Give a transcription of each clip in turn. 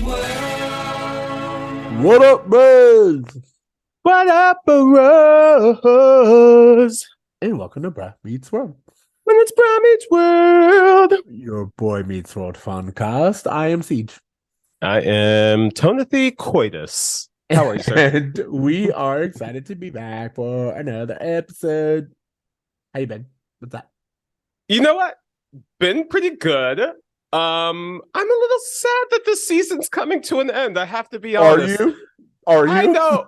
What up, bros? What up, bros? And welcome to Bruh Meets World. When it's Bromance World. Your boy Meets World Fancast. I am Ceej. I am Tonathy Coitus. How are you, sir? And we are excited to be back for another episode. How you been? What's that? You know what? Been pretty good. I'm a little sad that this season's coming to an end. I have to be honest. Are you? I know.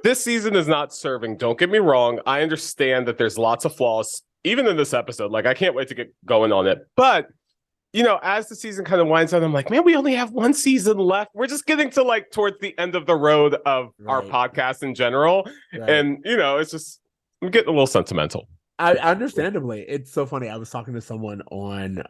This season is not serving. Don't get me wrong. I understand that there's lots of flaws, even in this episode. Like, I can't wait to get going on it. But, you know, as the season kind of winds down, I'm like, man, we only have one season left. We're just getting to, like, towards the end of the road of our podcast in general. Right. And, you know, it's just, I'm getting a little sentimental. I understandably. It's so funny. I was talking to someone on,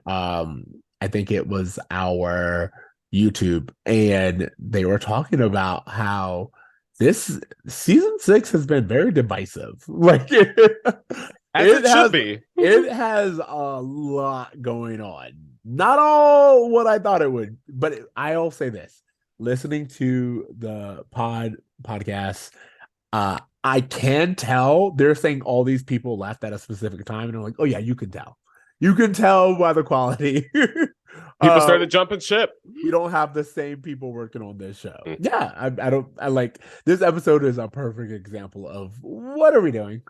I think it was our YouTube, and they were talking about how this season 6 has been very divisive. Like it should be. It has a lot going on. Not all what I thought it would, but I'll say this: listening to the podcast, I can tell they're saying all these people left at a specific time, and I'm like, oh yeah, you can tell. You can tell by the quality. People started jumping ship. We don't have the same people working on this show. Yeah, I like this episode is a perfect example of what are we doing?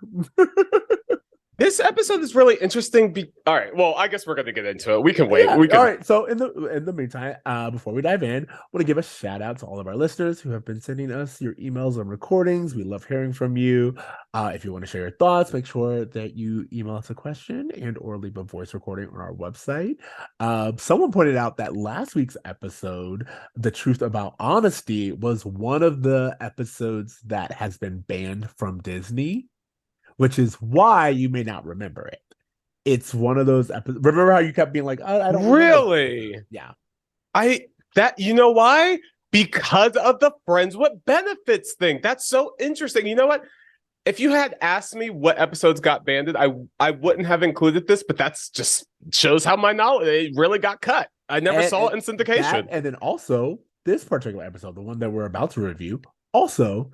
This episode is really interesting. All right, well, I guess we're going to get into it. We can wait. Yeah. We can. All right. So in the meantime, before we dive in, I want to give a shout out to all of our listeners who have been sending us your emails and recordings. We love hearing from you. If you want to share your thoughts, make sure that you email us a question and or leave a voice recording on our website. Someone pointed out that last week's episode, The Truth About Honesty, was one of the episodes that has been banned from Disney, which is why you may not remember it. It's one of those episodes. Remember how you kept being like, I don't really? Yeah. You know why? Because of the friends with benefits thing. That's so interesting. You know what? If you had asked me what episodes got banned, I wouldn't have included this, but that's just shows how my knowledge, it really got cut. I never saw it in syndication. And then also this particular episode, the one that we're about to review, also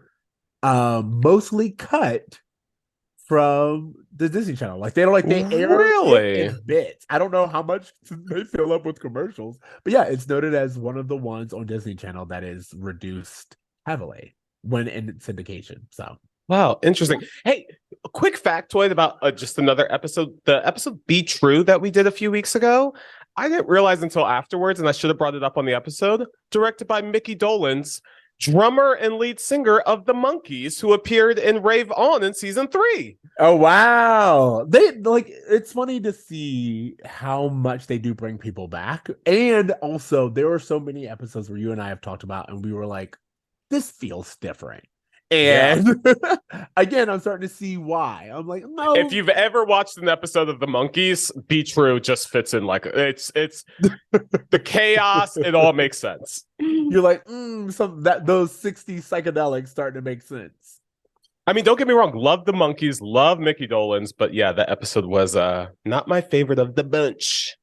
mostly cut from the Disney Channel. Like they air it in bits. I don't know how much they fill up with commercials, but yeah, it's noted as one of the ones on Disney Channel that is reduced heavily when in syndication. So wow, interesting. Hey, a quick factoid about just another episode. The episode Be True that we did a few weeks ago, I didn't realize until afterwards, and I should have brought it up on the episode, directed by Mickey Dolenz, drummer and lead singer of the Monkees, who appeared in Rave On in season 3. Oh wow. It's funny to see how much they do bring people back. And also there were so many episodes where you and I have talked about and we were like, this feels different. And again, I'm starting to see why. I'm like, no. If you've ever watched an episode of the Monkees, Be True just fits in like it's the chaos. It all makes sense. You're like, those 60s psychedelics starting to make sense. I mean, don't get me wrong. Love the Monkees, love Mickey Dolenz, but yeah, that episode was not my favorite of the bunch.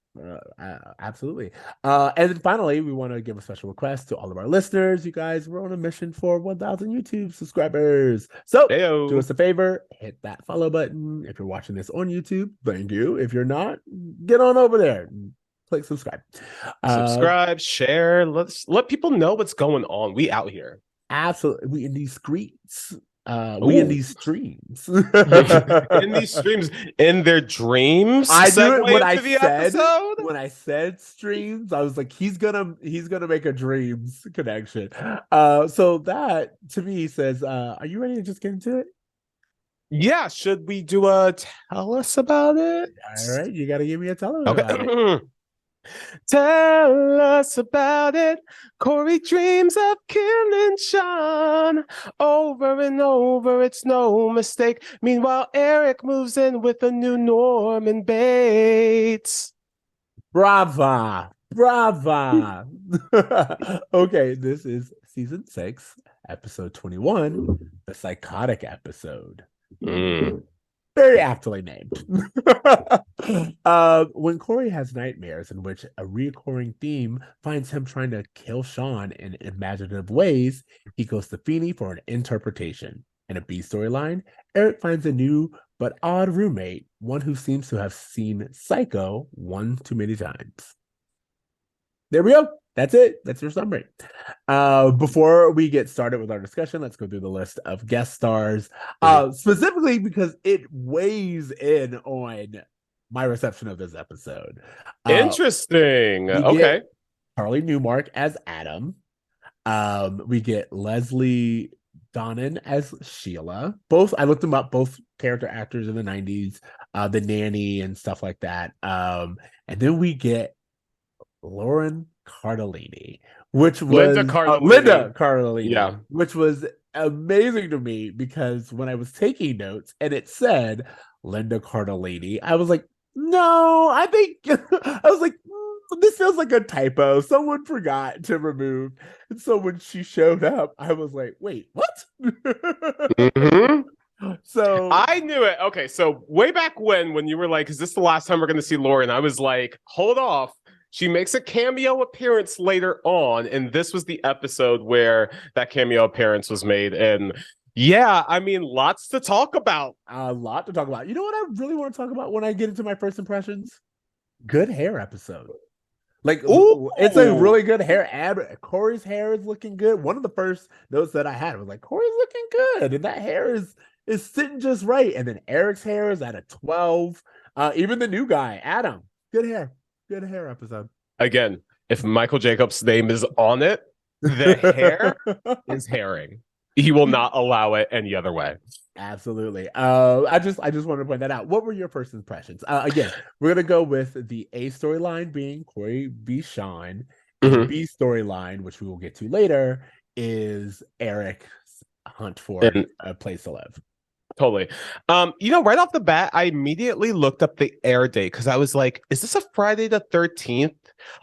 Absolutely. And then finally, we want to give a special request to all of our listeners. You guys, we're on a mission for 1,000 YouTube subscribers. So do us a favor, hit that follow button. If you're watching this on YouTube, thank you. If you're not, get on over there. Click subscribe. Subscribe, share. Let people know what's going on. We out here. Absolutely. We in these streets. We in these streams. In these streams, in their dreams. I knew it when I said streams. I was like, he's gonna make a dreams connection. So that to me says, are you ready to just get into it? Yeah. Should we do a tell us about it? All right, you gotta give me a tell us about it. Tell us about it. Cory dreams of killing Shawn over and over. It's no mistake. Meanwhile, Eric moves in with a new Norman Bates. Brava. Okay, this is season 6, episode 21, the Psychotic episode. Very aptly named. When Cory has nightmares in which a recurring theme finds him trying to kill Shawn in imaginative ways, he goes to Feeney for an interpretation. In a B storyline, Eric finds a new but odd roommate, one who seems to have seen Psycho one too many times. There we go. That's it. That's your summary. Before we get started with our discussion, let's go through the list of guest stars, specifically because it weighs in on my reception of this episode. Interesting. We Okay. get Carly Newmark as Adam. We get Leslie Donnan as Sheila. Both, I looked them up, both character actors in the 90s, the nanny and stuff like that. And then we get Lauren Cardellini, which was Linda Cardellini, yeah, which was amazing to me because when I was taking notes and it said Linda Cardellini, I was like, no, I think I was like, this feels like a typo. Someone forgot to remove. And so when she showed up, I was like, wait, what? mm-hmm. So I knew it. Okay, so way back when you were like, is this the last time we're going to see Lauren? I was like, hold off. She makes a cameo appearance later on, and this was the episode where that cameo appearance was made. And yeah, I mean, lots to talk about. A lot to talk about. You know what I really want to talk about when I get into my first impressions? Good hair episode. Like, ooh, it's a really good hair ad. Cory's hair is looking good. One of the first notes that I had was like, Cory's looking good, and that hair is sitting just right. And then Eric's hair is at a 12. Even the new guy, Adam, good hair. Good hair episode. Again, if Michael Jacobs' name is on it, the hair is herring. He will not allow it any other way. Absolutely. I just wanted to point that out. What were your first impressions? Again, we're gonna go with the A storyline being Cory v. Shawn, and the B storyline, which we will get to later, is Eric's hunt for a place to live. Totally. Right off the bat, I immediately looked up the air date because I was like, is this a Friday the 13th?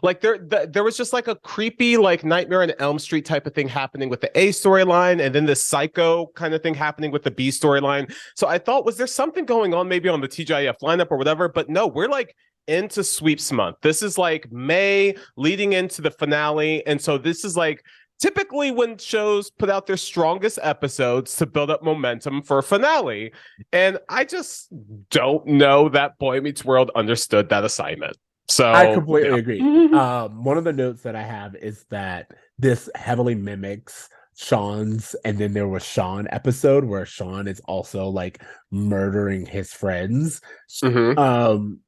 Like there was just like a creepy like Nightmare on Elm Street type of thing happening with the A storyline, and then the Psycho kind of thing happening with the B storyline. So I thought, was there something going on maybe on the TGIF lineup or whatever? But no, we're like into sweeps month. This is like May leading into the finale. And so this is like typically when shows put out their strongest episodes to build up momentum for a finale. And I just don't know that Boy Meets World understood that assignment. So I completely agree. One of the notes that I have is that this heavily mimics Shawn's, and then there was Shawn episode where Shawn is also like murdering his friends. And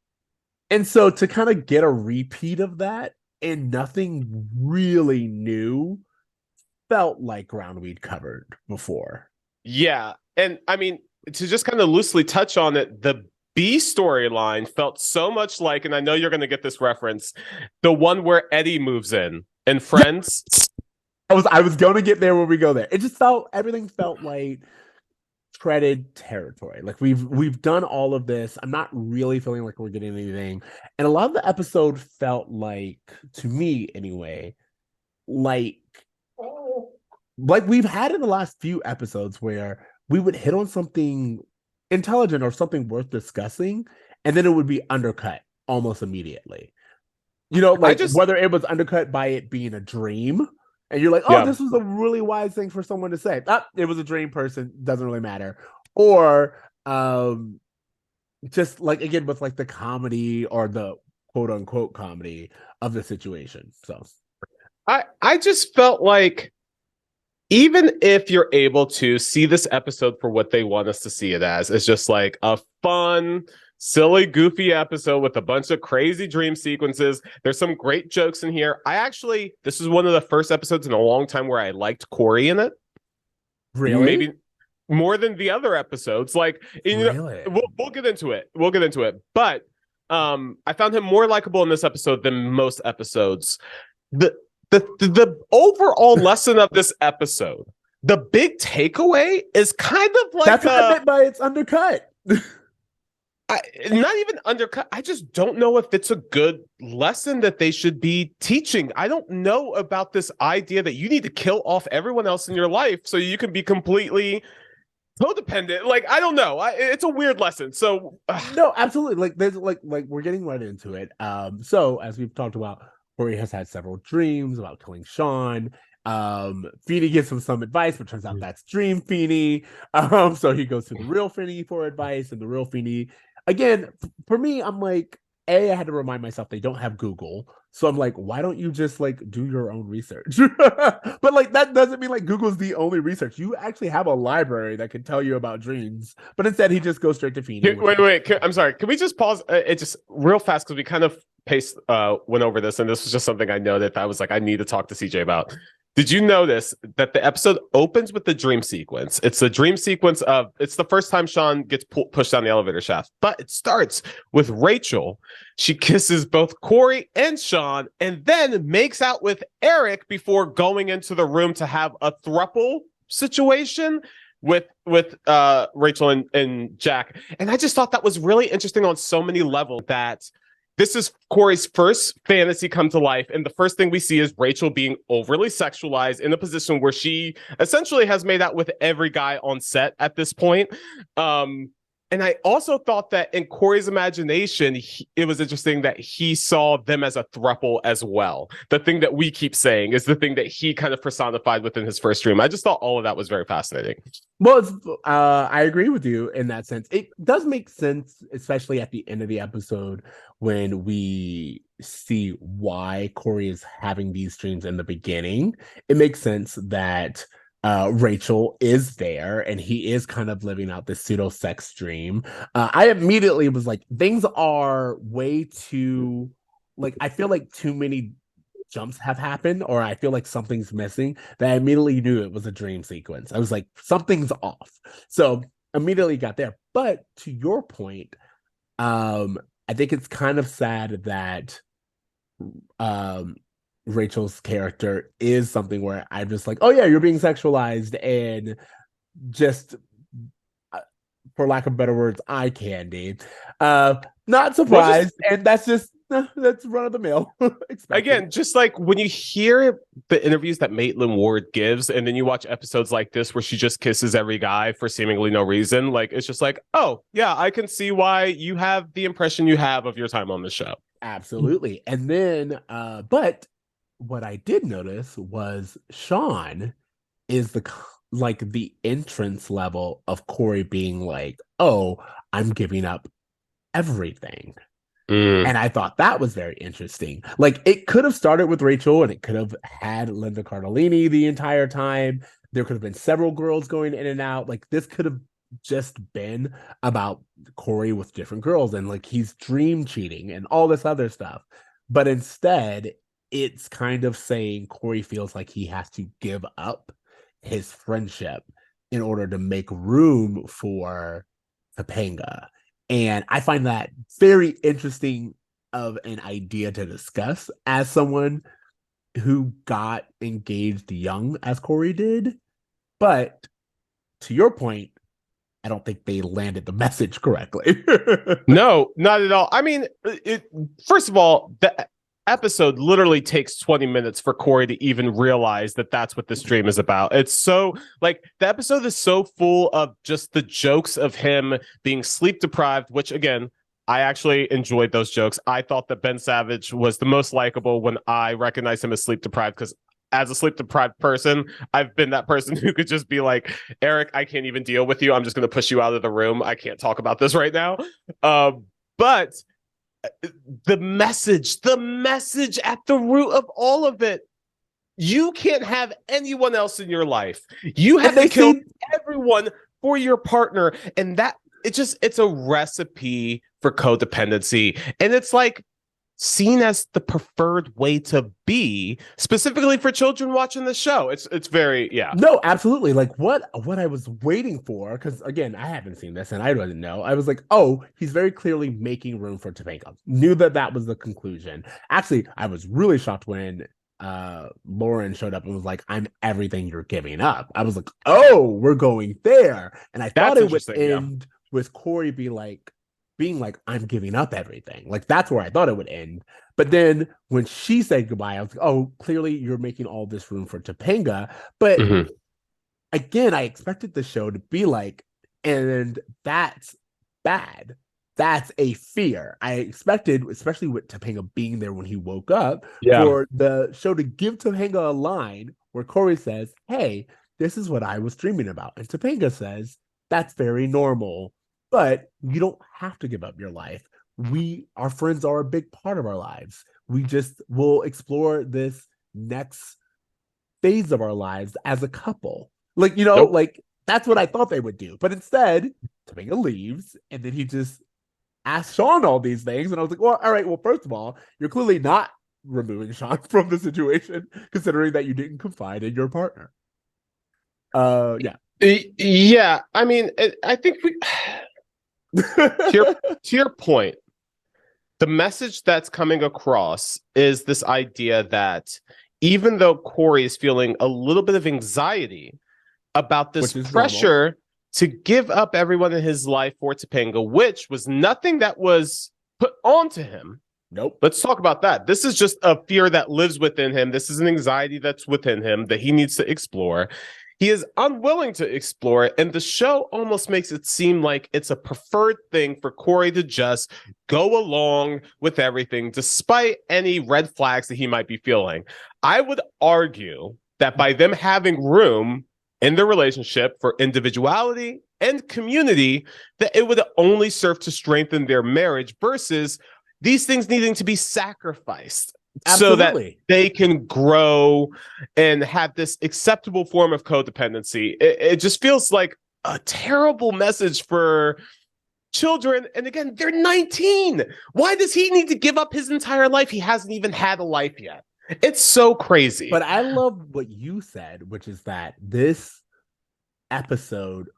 so to kind of get a repeat of that and nothing really new felt like ground we'd covered before. Yeah. And I mean, to just kind of loosely touch on it, the B storyline felt so much like, and I know you're going to get this reference, the one where Eddie moves in and Friends. I was going to get there when we go there. It just everything felt like treaded territory. Like we've done all of this. I'm not really feeling like we're getting anything. And a lot of the episode felt like, to me anyway, like we've had in the last few episodes where we would hit on something intelligent or something worth discussing, and then it would be undercut almost immediately. Whether it was undercut by it being a dream, and you're like, oh, this was a really wise thing for someone to say. It was a dream person, doesn't really matter. Or just like, again, with like the comedy or the quote unquote comedy of the situation. So I just felt like, even if you're able to see this episode for what they want us to see it as, it's just like a fun, silly, goofy episode with a bunch of crazy dream sequences. There's some great jokes in here. This is one of the first episodes in a long time where I liked Cory in it. Really? Maybe more than the other episodes. Like, really? We'll get into it. But I found him more likable in this episode than most episodes. The overall lesson of this episode, the big takeaway is kind of like that's what I meant by it's undercut. Not even undercut. I just don't know if it's a good lesson that they should be teaching. I don't know about this idea that you need to kill off everyone else in your life so you can be completely codependent. Like, I don't know. It's a weird lesson. So No, absolutely. Like there's like we're getting right into it. So as we've talked about, Cory has had several dreams about killing Shawn. Feeny gives him some advice, but turns out that's Dream Feeny. So he goes to the real Feeny for advice, and the real Feeny, again, for me, I'm like, I had to remind myself they don't have Google. So I'm like, why don't you just like do your own research? But like that doesn't mean like Google's the only research. You actually have a library that can tell you about dreams. But instead, he just goes straight to Feeny. wait. I'm sorry. Can we just pause it just real fast because we kind of went over this, and this was just something I noted that I was like, I need to talk to CJ about. Did you notice that the episode opens with the dream sequence? It's a dream sequence of, it's the first time Shawn gets pushed down the elevator shaft, but it starts with Rachel. She kisses both Cory and Shawn and then makes out with Eric before going into the room to have a throuple situation with Rachel and Jack. And I just thought that was really interesting on so many levels, that this is Cory's first fantasy come to life, and the first thing we see is Rachel being overly sexualized in a position where she essentially has made out with every guy on set at this point. And I also thought that in Cory's imagination, it was interesting that he saw them as a throuple as well. The thing that we keep saying is the thing that he kind of personified within his first dream. I just thought all of that was very fascinating. Well, I agree with you in that sense. It does make sense, especially at the end of the episode when we see why Cory is having these dreams in the beginning. It makes sense that Rachel is there and he is kind of living out this pseudo sex dream. I immediately was like, things are way too, like, I feel like too many jumps have happened, or I feel like something's missing, that I immediately knew it was a dream sequence. I was like, something's off. So immediately got there. But to your point, I think it's kind of sad that Rachel's character is something where I'm just like, oh yeah, you're being sexualized, and just for lack of better words, eye candy. Not surprised, and that's just that's run of the mill. Again, just like when you hear the interviews that Maitland Ward gives, and then you watch episodes like this where she just kisses every guy for seemingly no reason, like it's just like, oh yeah, I can see why you have the impression you have of your time on the show. Absolutely. And then, but what I did notice was Shawn is the entrance level of Cory being like, oh, I'm giving up everything. And I thought that was very interesting. Like, it could have started with Rachel and it could have had Linda Cardellini the entire time. There could have been several girls going in and out. Like, this could have just been about Cory with different girls and like he's dream cheating and all this other stuff. But instead, it's kind of saying Cory feels like he has to give up his friendship in order to make room for Topanga. And I find that very interesting of an idea to discuss as someone who got engaged young as Cory did. But to your point, I don't think they landed the message correctly. No, not at all. I mean, first of all, the episode literally takes 20 minutes for Cory to even realize that that's what this dream is about. It's so, like, the episode is so full of just the jokes of him being sleep deprived, which, again, I actually enjoyed those jokes. I thought that Ben Savage was the most likable when I recognized him as sleep deprived, because as a sleep deprived person, I've been that person who could just be like, Eric, I can't even deal with you. I'm just going to push you out of the room. I can't talk about this right now. But the message at the root of all of it, you can't have anyone else in your life. You have to kill everyone for your partner. And that it's a recipe for codependency. And it's like, seen as the preferred way to be, specifically for children watching the show. It's very, yeah. No, absolutely. Like what I was waiting for, because again, I haven't seen this and I didn't know. I was like, oh, he's very clearly making room for Topanga. Knew that was the conclusion. Actually, I was really shocked when Lauren showed up and was like, I'm everything you're giving up. I was like, oh, we're going there. And I thought it would end with Cory being like, I'm giving up everything. Like, that's where I thought it would end. But then when she said goodbye, I was like, oh, clearly you're making all this room for Topanga. But again, I expected the show to be like, And that's bad. That's a fear. I expected, especially with Topanga being there when he woke up, Yeah. for the show to give Topanga a line where Cory says, "Hey, this is what I was dreaming about." And Topanga says, "That's very normal, but you don't have to give up your life. Our friends are a big part of our lives. We just will explore this next phase of our lives as a couple." Like, Nope. like that's what I thought they would do. But instead, Topanga leaves, and then he just asks Shawn all these things. And I was like, well, all right, well, first of all, you're clearly not removing Shawn from the situation, considering that you didn't confide in your partner. Yeah. Yeah. I mean, I think to your point, the message that's coming across is this idea that even though Cory is feeling a little bit of anxiety about this pressure normal. to give up everyone in his life for Topanga, which was nothing that was put onto him. Nope. Let's talk about that. This is just a fear that lives within him. This is an anxiety that's within him that he needs to explore. He is unwilling to explore it, and the show almost makes it seem like it's a preferred thing for Cory to just go along with everything, despite any red flags that he might be feeling. I would argue that by them having room in their relationship for individuality and community, that it would only serve to strengthen their marriage versus these things needing to be sacrificed. Absolutely. So that they can grow and have this acceptable form of codependency. It just feels like a terrible message for children. And again, they're 19. Why does he need to give up his entire life? He hasn't even had a life yet. It's so crazy. But I love what you said, which is that this episode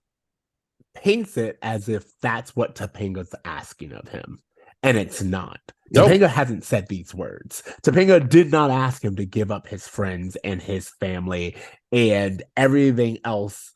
paints it as if that's what Topanga's asking of him. And it's not. Nope. Topanga hasn't said these words. Topanga did not ask him to give up his friends and his family and everything else.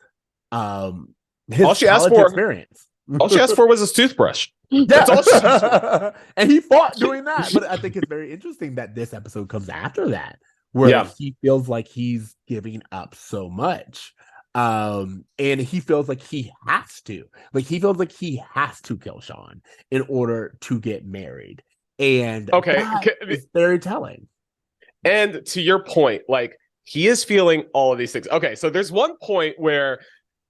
His all she asked for experience. All she asked for was his toothbrush. Yeah. That's all she asked for. And he fought doing that. But I think it's very interesting that this episode comes after that, where he feels like he's giving up so much. And he feels like he has to. Like, he feels like he has to kill Shawn in order to get married. And it's very telling. And to your point, like, he is feeling all of these things. Okay, so there's one point where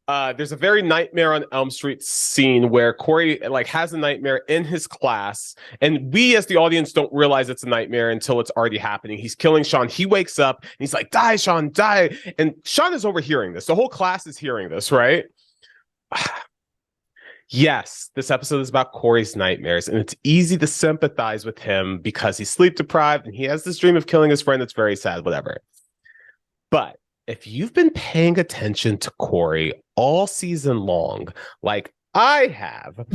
there's a very Nightmare on Elm Street scene where Cory like has a nightmare in his class, and we as the audience don't realize it's a nightmare until it's already happening. He's killing Shawn. He wakes up and he's like, "Die, Shawn, die!" And Shawn is overhearing this. The whole class is hearing this, right? Yes, this episode is about Cory's nightmares, and it's easy to sympathize with him because he's sleep deprived and he has this dream of killing his friend that's very sad, whatever. But if you've been paying attention to Cory all season long, like I have,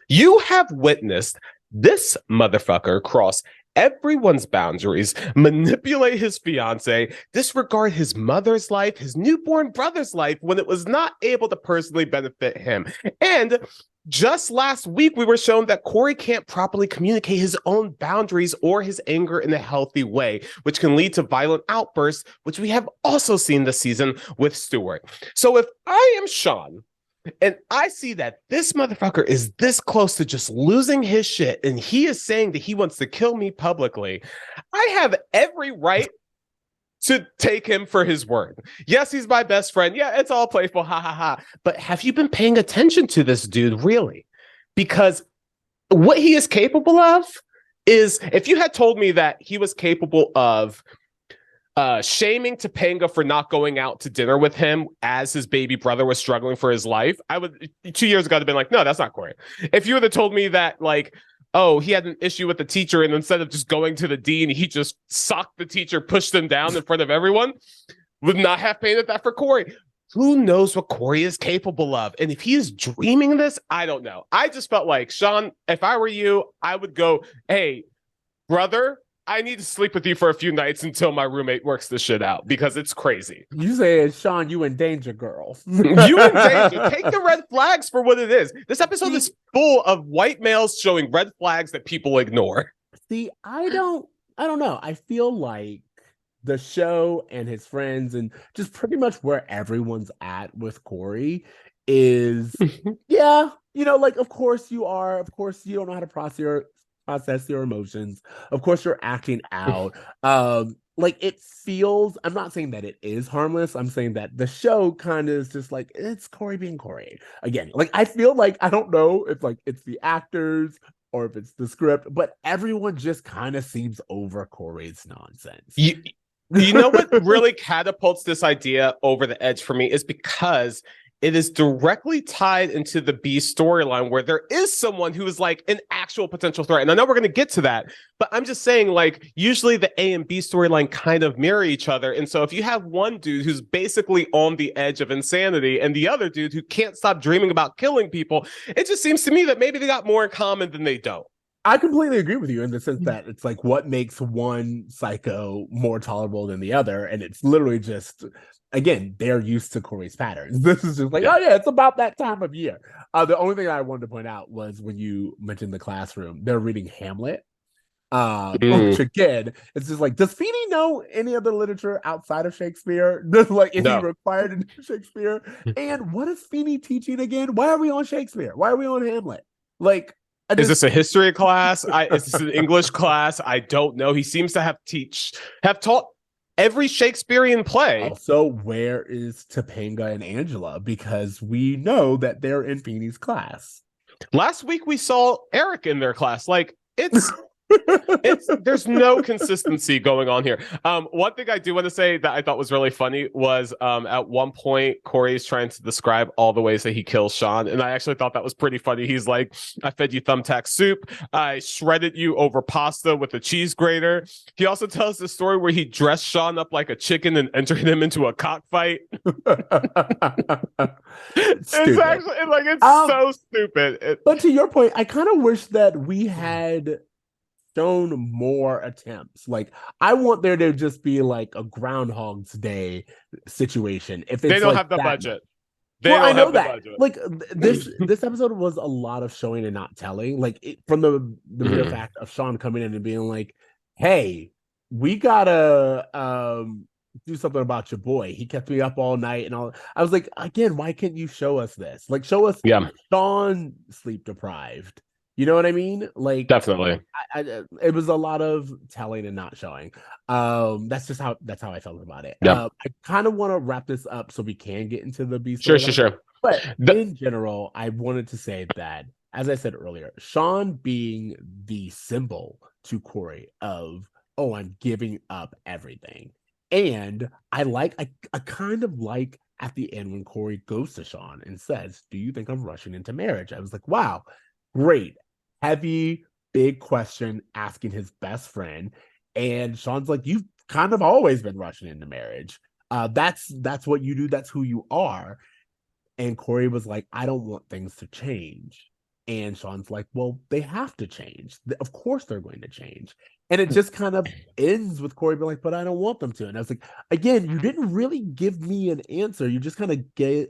you have witnessed this motherfucker cross everyone's boundaries, manipulate his fiance, disregard his mother's life, his newborn brother's life when it was not able to personally benefit him. And just last week, we were shown that Cory can't properly communicate his own boundaries or his anger in a healthy way, which can lead to violent outbursts, which we have also seen this season with Stewart. So if I am Shawn, and I see that this motherfucker is this close to just losing his shit, and he is saying that he wants to kill me publicly, I have every right to take him for his word. Yes, he's my best friend. Yeah, it's all playful. Ha ha ha. But have you been paying attention to this dude, really? Because what he is capable of is, if you had told me that he was capable of shaming Topanga for not going out to dinner with him as his baby brother was struggling for his life, I would 2 years ago have been like, no, that's not Cory. If you would have told me that, like, oh, he had an issue with the teacher, and instead of just going to the dean, he just socked the teacher, pushed him down in front of everyone, would not have painted that for Cory. Who knows what Cory is capable of? And if he is dreaming this, I don't know. I just felt like, Shawn, if I were you, I would go, hey, brother, I need to sleep with you for a few nights until my roommate works this shit out, because it's crazy. You say, Shawn, you in danger, girl. You in danger. Take the red flags for what it is. This episode is full of white males showing red flags that people ignore. See, I don't know. I feel like the show and his friends and just pretty much where everyone's at with Cory is, yeah, like, of course you are. Of course you don't know how to process your emotions. Of course you're acting out. Like, it feels, I'm not saying that it is harmless. I'm saying that the show kind of is just like, it's Cory being Cory. Again, like, I feel like, I don't know if like it's the actors or if it's the script, but everyone just kind of seems over Cory's nonsense. You, you know what really catapults this idea over the edge for me is because it is directly tied into the B storyline where there is someone who is like an actual potential threat. And I know we're going to get to that, but I'm just saying, like, usually the A and B storyline kind of mirror each other. And so if you have one dude who's basically on the edge of insanity and the other dude who can't stop dreaming about killing people, it just seems to me that maybe they got more in common than they don't. I completely agree with you in the sense that it's like, what makes one psycho more tolerable than the other? And it's literally just, again, they're used to Cory's patterns. This is just like, oh yeah, it's about that time of year. The only thing I wanted to point out was when you mentioned the classroom, they're reading Hamlet. Which again, it's just like, does Feeney know any other literature outside of Shakespeare? Like, is he No. required to know Shakespeare? And what is Feeney teaching again? Why are we on Shakespeare? Why are we on Hamlet? Like, Is this a history class? Is this an English class? I don't know. He seems to have taught every Shakespearean play. Also, where is Topanga and Angela? Because we know that they're in Feeney's class. Last week we saw Eric in their class. Like, there's no consistency going on here. One thing I do want to say that I thought was really funny was at one point Cory is trying to describe all the ways that he kills Shawn, and I actually thought that was pretty funny. He's like, I fed you thumbtack soup, I shredded you over pasta with a cheese grater. He also tells the story where he dressed Shawn up like a chicken and entered him into a cockfight. It's actually like, it's so stupid. But to your point, I kind of wish that we had shown more attempts. Like, I want there to just be like a Groundhog's Day situation. If it's they don't like have the budget. I know that. Like, this episode was a lot of showing and not telling. Like, from the mere fact of Shawn coming in and being like, "Hey, we gotta do something about your boy. He kept me up all night and all." I was like, again, why can't you show us this? Like, show us Shawn sleep deprived. You know what I mean? Like, definitely. It was a lot of telling and not showing. That's how I felt about it. Yeah. I kind of want to wrap this up so we can get into the B story. Sure. But in general, I wanted to say that, as I said earlier, Shawn being the symbol to Cory of, oh, I'm giving up everything. And I kind of like at the end when Cory goes to Shawn and says, do you think I'm rushing into marriage? I was like, wow, great. Heavy, big question asking his best friend. And Shawn's like, you've kind of always been rushing into marriage. That's what you do. That's who you are. And Cory was like, I don't want things to change. And Shawn's like, well, they have to change. Of course they're going to change. And it just kind of ends with Cory being like, but I don't want them to. And I was like, again, you didn't really give me an answer. You just kind of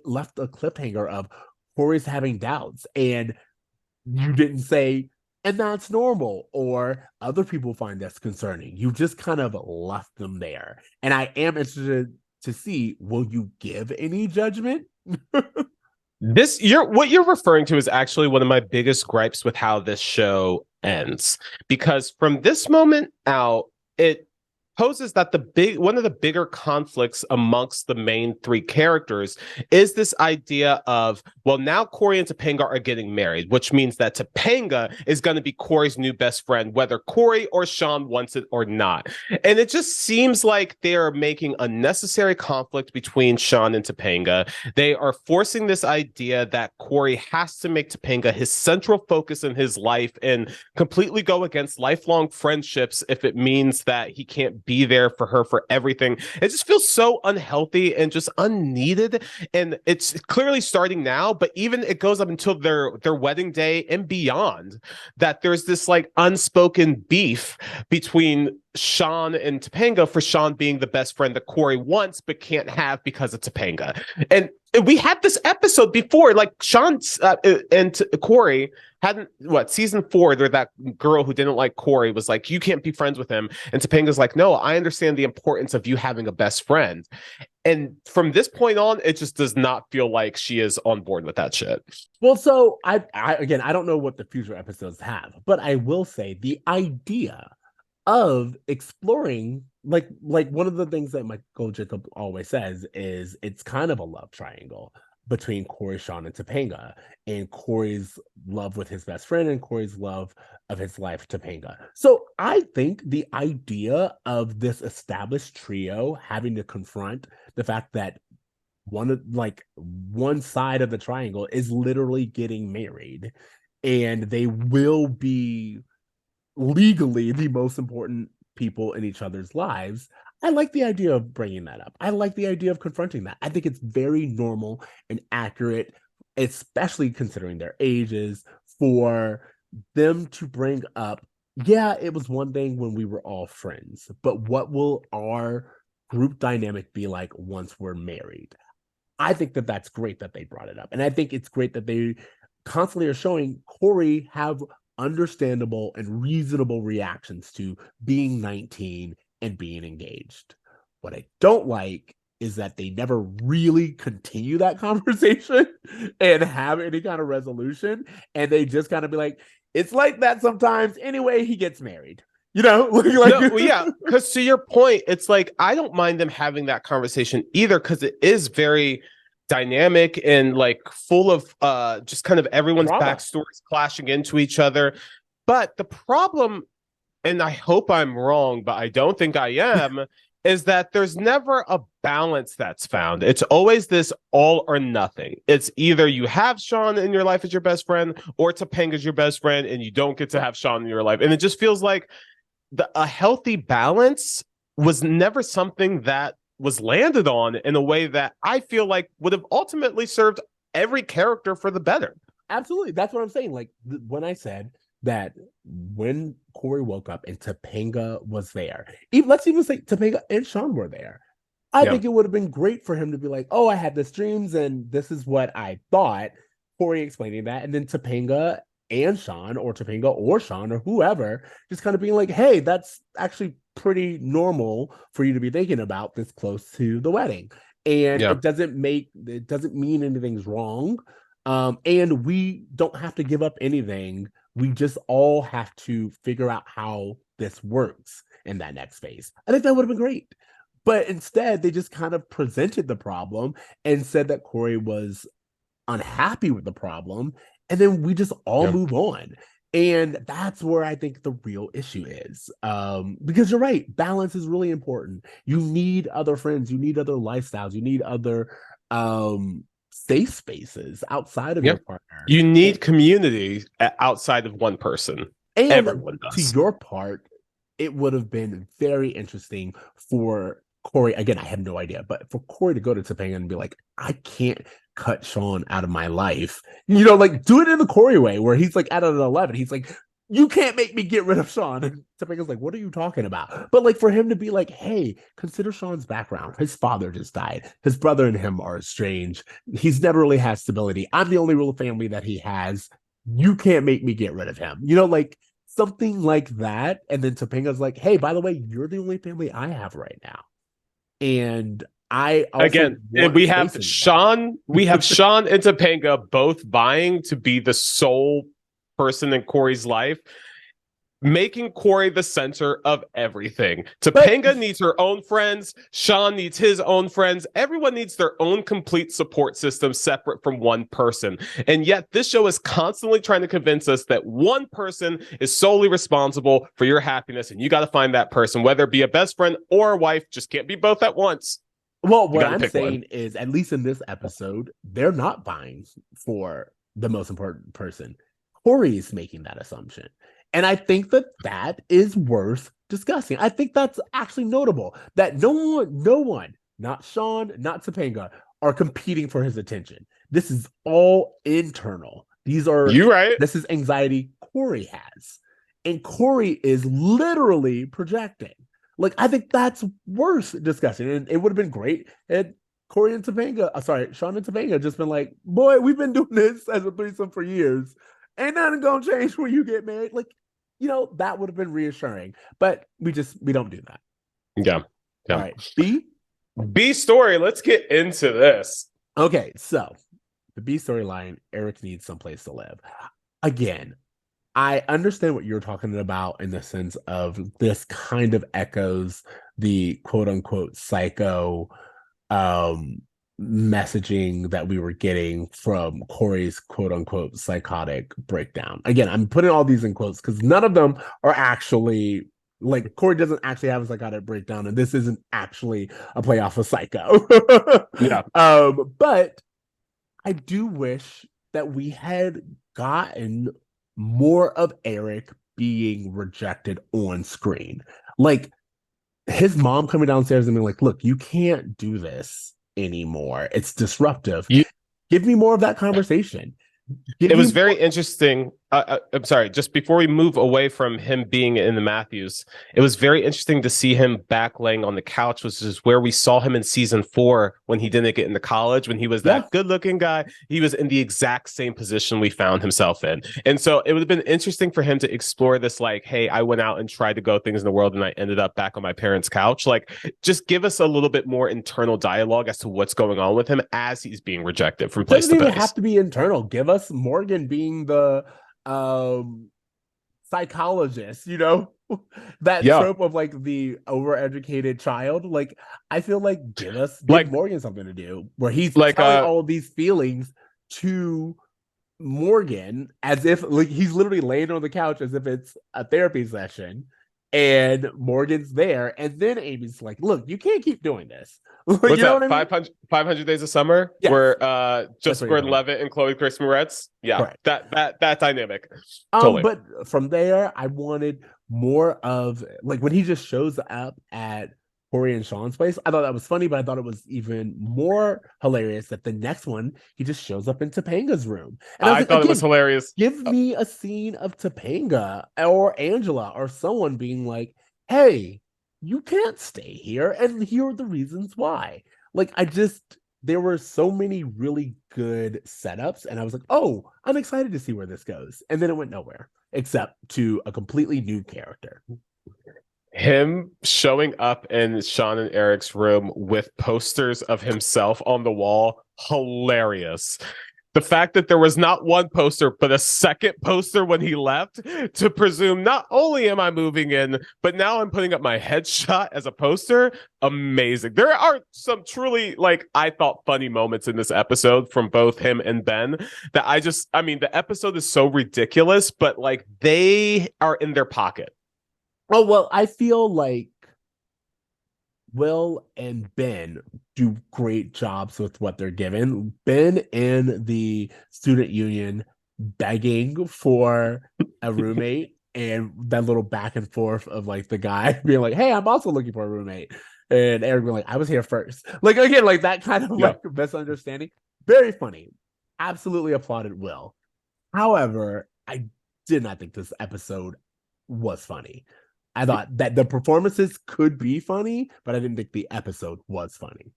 left a cliffhanger of Cory's having doubts. And you didn't say, and that's normal, or other people find this concerning. You just kind of left them there. And I am interested to see, will you give any judgment? What you're referring to is actually one of my biggest gripes with how this show ends, because from this moment out, it poses that one of the bigger conflicts amongst the main three characters is this idea of, well, now Cory and Topanga are getting married, which means that Topanga is going to be Cory's new best friend, whether Cory or Shawn wants it or not. And it just seems like they are making unnecessary conflict between Shawn and Topanga. They are forcing this idea that Cory has to make Topanga his central focus in his life and completely go against lifelong friendships if it means that he can't be there for her for everything. It just feels so unhealthy and just unneeded. And it's clearly starting now, but even it goes up until their wedding day and beyond, that there's this like unspoken beef between Shawn and Topanga for Shawn being the best friend that Cory wants but can't have because of Topanga. And we had this episode before, like Shawn and Cory hadn't, season 4, there that girl who didn't like Cory was like, you can't be friends with him. And Topanga's like, no, I understand the importance of you having a best friend. And from this point on, it just does not feel like she is on board with that shit. Well, so again, I don't know what the future episodes have, but I will say the idea of exploring, like one of the things that Michael Jacob always says is it's kind of a love triangle between Cory, Shawn, and Topanga, and Cory's love with his best friend and Cory's love of his life, Topanga. So I think the idea of this established trio having to confront the fact that one side of the triangle is literally getting married, and they will be legally the most important people in each other's lives. I like the idea of bringing that up. I like the idea of confronting that. I think it's very normal and accurate, especially considering their ages, for them to bring up, yeah, it was one thing when we were all friends, but what will our group dynamic be like once we're married? I think that that's great that they brought it up. And I think it's great that they constantly are showing Cory have understandable and reasonable reactions to being 19 and being engaged. What I don't like is that they never really continue that conversation and have any kind of resolution. And they just kind of be like, it's like that sometimes. Anyway, he gets married. No, well, yeah, because to your point, it's like I don't mind them having that conversation either, because it is very dynamic and like full of just kind of everyone's backstories clashing into each other. But the problem, and I hope I'm wrong, but I don't think I am, is that there's never a balance that's found. It's always this all or nothing. It's either you have Shawn in your life as your best friend, or Topanga's your best friend, and you don't get to have Shawn in your life. And it just feels like a healthy balance was never something that was landed on in a way that I feel like would have ultimately served every character for the better. Absolutely. That's what I'm saying. Like when I said that when Cory woke up and Topanga was there, let's even say Topanga and Shawn were there, I think it would have been great for him to be like, oh, I had this dreams and this is what I thought. Cory explaining that, and then Topanga and Shawn, or Topanga or Shawn, or whoever, just kind of being like, hey, that's actually pretty normal for you to be thinking about this close to the wedding. And it doesn't mean anything's wrong. And we don't have to give up anything. We just all have to figure out how this works in that next phase. I think that would have been great. But instead, they just kind of presented the problem and said that Cory was unhappy with the problem, and then we just all move on. And that's where I think the real issue is. Because you're right, balance is really important. You need other friends, you need other lifestyles, you need other safe spaces outside of your partner. You need community outside of one person. And everyone does. To your part, it would have been very interesting for Cory, again, I have no idea, but for Cory to go to Topanga and be like, I can't cut Shawn out of my life. Like do it in the Cory way where he's like at an 11. He's like, you can't make me get rid of Shawn. And Topanga's like, what are you talking about? But like for him to be like, hey, consider Shawn's background. His father just died. His brother and him are estranged. He's never really had stability. I'm the only real family that he has. You can't make me get rid of him. Like something like that. And then Topanga's like, hey, by the way, you're the only family I have right now. And I also again, we have Shawn, Shawn and Topanga both vying to be the sole person in Cory's life, making Cory the center of everything. Topanga needs her own friends. Shawn needs his own friends. Everyone needs their own complete support system separate from one person. And yet this show is constantly trying to convince us that one person is solely responsible for your happiness. And you got to find that person, whether it be a best friend or a wife, just can't be both at once. Well, what I'm saying is, at least in this episode, they're not vying for the most important person. Cory is making that assumption. And I think that is worth discussing. I think that's actually notable that no one, not Shawn, not Topanga, are competing for his attention. This is all internal. This is anxiety Cory has. And Cory is literally projecting. Like, I think that's worth discussing. And it would have been great had Shawn and Topanga just been like, boy, we've been doing this as a threesome for years. Ain't nothing gonna change when you get married. Like, that would have been reassuring. But we don't do that. Yeah. All right. B? B story. Let's get into this. Okay, so the B storyline, Eric needs someplace to live. Again, I understand what you're talking about in the sense of this kind of echoes the quote unquote psycho um messaging that we were getting from Cory's quote unquote psychotic breakdown. Again, I'm putting all these in quotes because none of them are actually like Cory doesn't actually have a psychotic breakdown, and this isn't actually a play off of Psycho. Yeah. But I do wish that we had gotten more of Eric being rejected on screen. Like his mom coming downstairs and being like, look, you can't do this anymore. It's disruptive. You, Give me more of that conversation. Give it me was very more. interesting. I'm sorry, just before we move away from him being in the Matthews, it was very interesting to see him back laying on the couch, which is where we saw him in season 4 when he didn't get into college, when he was that good looking guy. He was in the exact same position we found himself in. And so it would have been interesting for him to explore this, like, hey, I went out and tried to go things in the world and I ended up back on my parents' couch. Like, just give us a little bit more internal dialogue as to what's going on with him as he's being rejected from place Doesn't to even place. have to be internal. Give us Morgan being the psychologist, that trope of like the overeducated child. Like I feel like give Morgan something to do where he's like telling all of these feelings to Morgan as if like he's literally laying on the couch as if it's a therapy session, and Morgan's there, and then Amy's like, look, you can't keep doing this. What's Know that? what I mean? 500 Days of Summer, Yes. where Joseph Gordon-Levitt and Chloe Grace Moretz. Yeah, correct. That dynamic. Totally. But from there, I wanted more of like when he just shows up at Cory and Shawn's place. I thought that was funny, but I thought it was even more hilarious that the next one he just shows up in Topanga's room. And I thought it was hilarious. Give me a scene of Topanga or Angela or someone being like, "Hey, you can't stay here, and here are the reasons why." Like there were so many really good setups, and I was like, oh, I'm excited to see where this goes. And then it went nowhere, except to a completely new character. Him showing up in Shawn and Eric's room with posters of himself on the wall, hilarious. The fact that there was not one poster, but a second poster when he left to presume not only am I moving in, but now I'm putting up my headshot as a poster. Amazing. There are some truly, like, I thought funny moments in this episode from both him and Ben that the episode is so ridiculous, but like they are in their pocket. Oh, well, I feel like Will and Ben do great jobs with what they're given. Ben in the student union begging for a roommate and that little back and forth of like the guy being like, hey, I'm also looking for a roommate. And Eric being like, I was here first. Like, again, like that kind of like misunderstanding. Very funny. Absolutely applauded Will. However, I did not think this episode was funny. I thought that the performances could be funny, but I didn't think the episode was funny.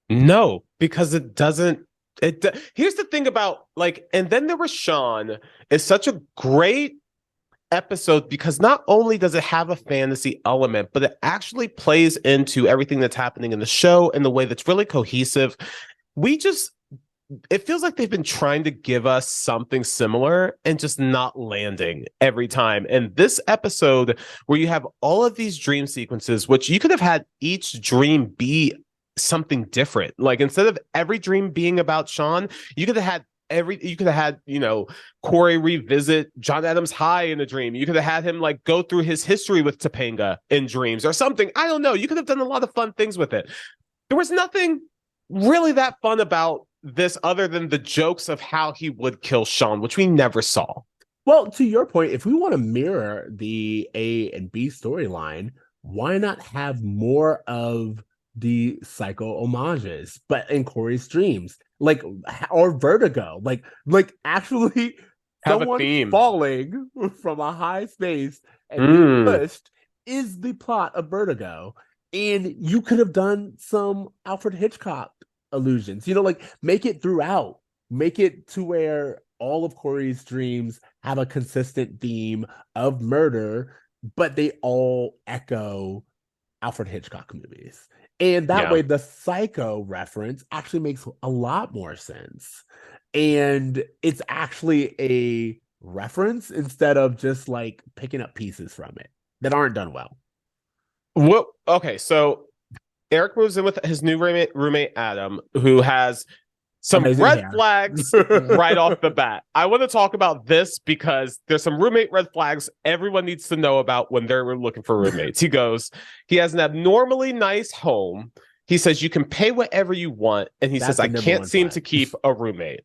No, because it doesn't. Here's the thing about like, and then there was Shawn. Is such a great episode because not only does it have a fantasy element, but it actually plays into everything that's happening in the show in the way that's really cohesive. It feels like they've been trying to give us something similar and just not landing every time. And this episode where you have all of these dream sequences, which you could have had each dream be something different. Like instead of every dream being about Shawn, you could have had Cory revisit John Adams High in a dream. You could have had him like go through his history with Topanga in dreams or something. I don't know. You could have done a lot of fun things with it. There was nothing really that fun about this other than the jokes of how he would kill Shawn, which we never saw. Well, to your point, if we want to mirror the A and B storyline, why not have more of the psycho homages, but in Cory's dreams, like or Vertigo, like actually have someone falling from a high space and being pushed is the plot of Vertigo, and you could have done some Alfred Hitchcock illusions, like make it throughout, make it to where all of Cory's dreams have a consistent theme of murder, but they all echo Alfred Hitchcock movies. And that Yeah. way, the Psycho reference actually makes a lot more sense. And it's actually a reference instead of just like picking up pieces from it that aren't done well. What? Okay, so Eric moves in with his new roommate Adam, who has some Amazing red hair. flags right off the bat. I want to talk about this because there's some roommate red flags everyone needs to know about when they're looking for roommates. He has an abnormally nice home. He says you can pay whatever you want, and he That's says the I number can't one seem flag. to keep a roommate.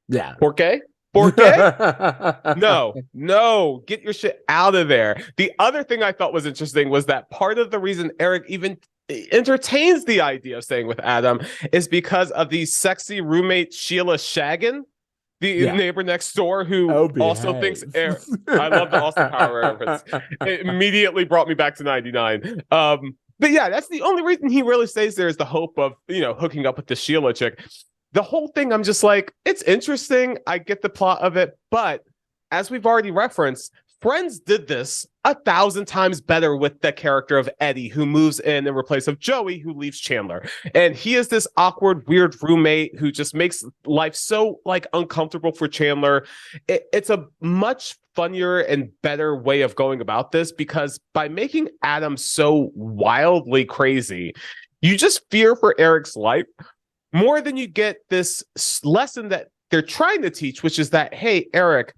Yeah. Por qué? Por qué? No, no, get your shit out of there. The other thing I thought was interesting was that part of the reason Eric even entertains the idea of staying with Adam is because of the sexy roommate Sheila Shagan, the Yeah. neighbor next door who Oh, also thinks behave. Eric. I love the Austin Power reference. It immediately brought me back to 99. But yeah, that's the only reason he really stays there is the hope of, hooking up with the Sheila chick. The whole thing, I'm just like, it's interesting. I get the plot of it, but as we've already referenced, Friends did this 1,000 times better with the character of Eddie, who moves in replace of Joey, who leaves Chandler. And he is this awkward, weird roommate who just makes life so like uncomfortable for Chandler. It's a much funnier and better way of going about this because by making Adam so wildly crazy, you just fear for Eric's life more than you get this lesson that they're trying to teach, which is that, hey, Eric,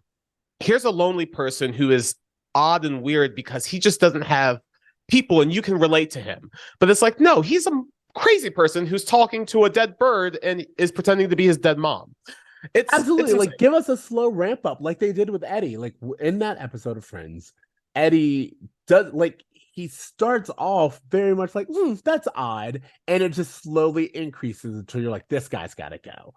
here's a lonely person who is odd and weird because he just doesn't have people and you can relate to him. But it's like, no, he's a crazy person who's talking to a dead bird and is pretending to be his dead mom. Absolutely. It's Like, give us a slow ramp up like they did with Eddie. Like, in that episode of Friends, Eddie does, like, he starts off very much like, that's odd. And it just slowly increases until you're like, this guy's got to go.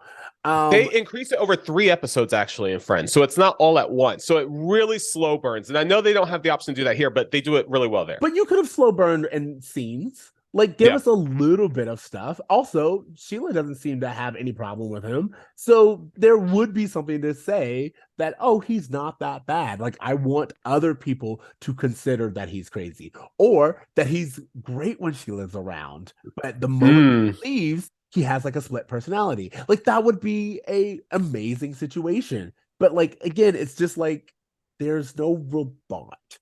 They increase it over 3 episodes actually in Friends, so it's not all at once. So it really slow burns, and I know they don't have the option to do that here, but they do it really well there. But you could have slow burned in scenes. Like, give us a little bit of stuff. Also, Sheila doesn't seem to have any problem with him. So there would be something to say that, oh, he's not that bad. Like, I want other people to consider that he's crazy or that he's great when Sheila's around. But the moment he leaves, he has like a split personality. Like, that would be a amazing situation. But like, again, it's just like, there's no real thought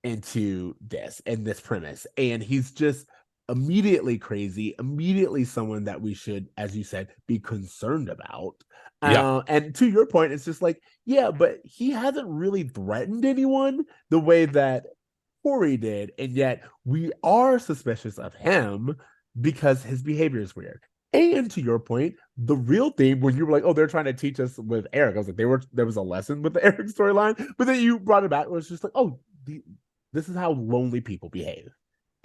into this and this premise. And he's just immediately crazy, immediately someone that we should, as you said, be concerned about. And to your point, it's just like, yeah, but he hasn't really threatened anyone the way that Cory did, and yet we are suspicious of him because his behavior is weird. And to your point, the real theme when you were like, oh, they're trying to teach us with Eric, I was like, there was a lesson with the Eric storyline, but then you brought it back, it was just like, oh, this is how lonely people behave.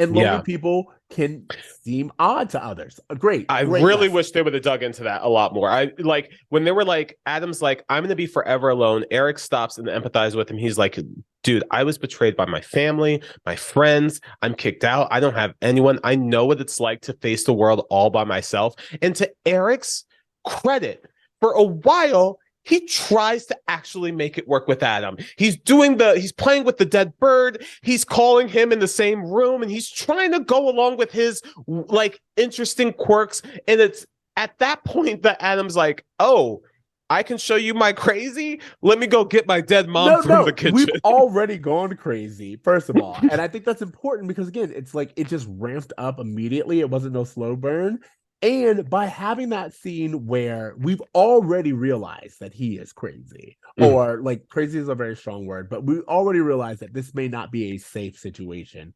And lonely people can seem odd to others. Great. I really wish they would have dug into that a lot more. I like when they were like, Adam's like, I'm going to be forever alone. Eric stops and empathizes with him. He's like, dude, I was betrayed by my family, my friends. I'm kicked out. I don't have anyone. I know what it's like to face the world all by myself. And to Eric's credit, for a while, he tries to actually make it work with Adam. He's playing with the dead bird. He's calling him in the same room and he's trying to go along with his like interesting quirks. And it's at that point that Adam's like, oh, I can show you my crazy. Let me go get my dead mom from the kitchen. We've already gone crazy, first of all. And I think that's important because again, it's like it just ramped up immediately. It wasn't no slow burn. And by having that scene where we've already realized that he is crazy, or like crazy is a very strong word, but we already realized that this may not be a safe situation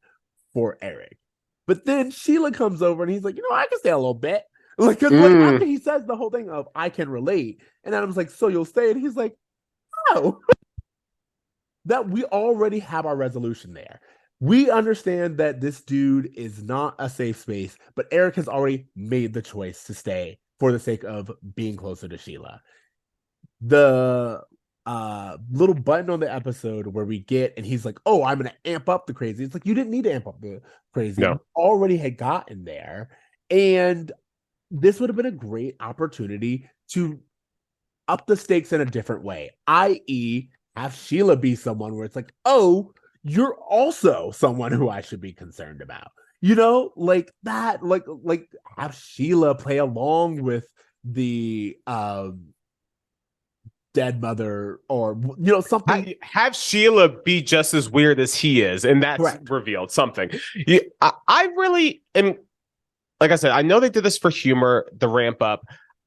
for Eric. But then Sheila comes over and he's like, I can stay a little bit. Like, like after he says the whole thing of I can relate, and Adam's like, so you'll stay? And he's like, no. That we already have our resolution there. We understand that this dude is not a safe space, but Eric has already made the choice to stay for the sake of being closer to Sheila. The little button on the episode where we get, and he's like, oh, I'm going to amp up the crazy. It's like, you didn't need to amp up the crazy. No. You already had gotten there. And this would have been a great opportunity to up the stakes in a different way, i.e., have Sheila be someone where it's like, oh, you're also someone who I should be concerned about. You know, like that, like have Sheila play along with the dead mother, or something. Have Sheila be just as weird as he is, and that's Correct. revealed something. I really am. Like I said, I know they did this for humor, the ramp up.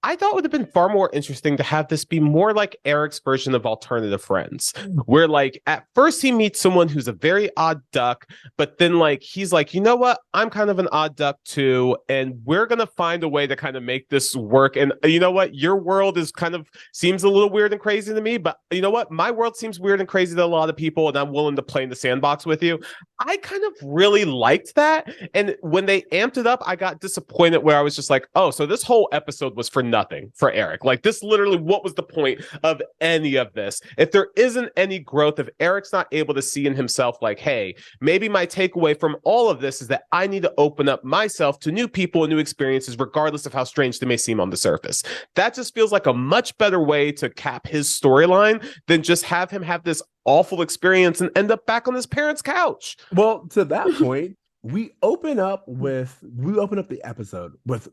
I thought it would have been far more interesting to have this be more like Eric's version of Alternative Friends, where like at first he meets someone who's a very odd duck, but then like he's like, you know what? I'm kind of an odd duck too, and we're gonna find a way to kind of make this work. And you know what? Your world is kind of seems a little weird and crazy to me, but you know what? My world seems weird and crazy to a lot of people, and I'm willing to play in the sandbox with you. I kind of really liked that. And when they amped it up, I got disappointed where I was just like, oh, so this whole episode was for nothing for Eric. Like this literally, what was the point of any of this? If there isn't any growth, if Eric's not able to see in himself, like, hey, maybe my takeaway from all of this is that I need to open up myself to new people and new experiences, regardless of how strange they may seem on the surface. That just feels like a much better way to cap his storyline than just have him have this awful experience and end up back on his parents' couch. Well, to that point, we open up the episode with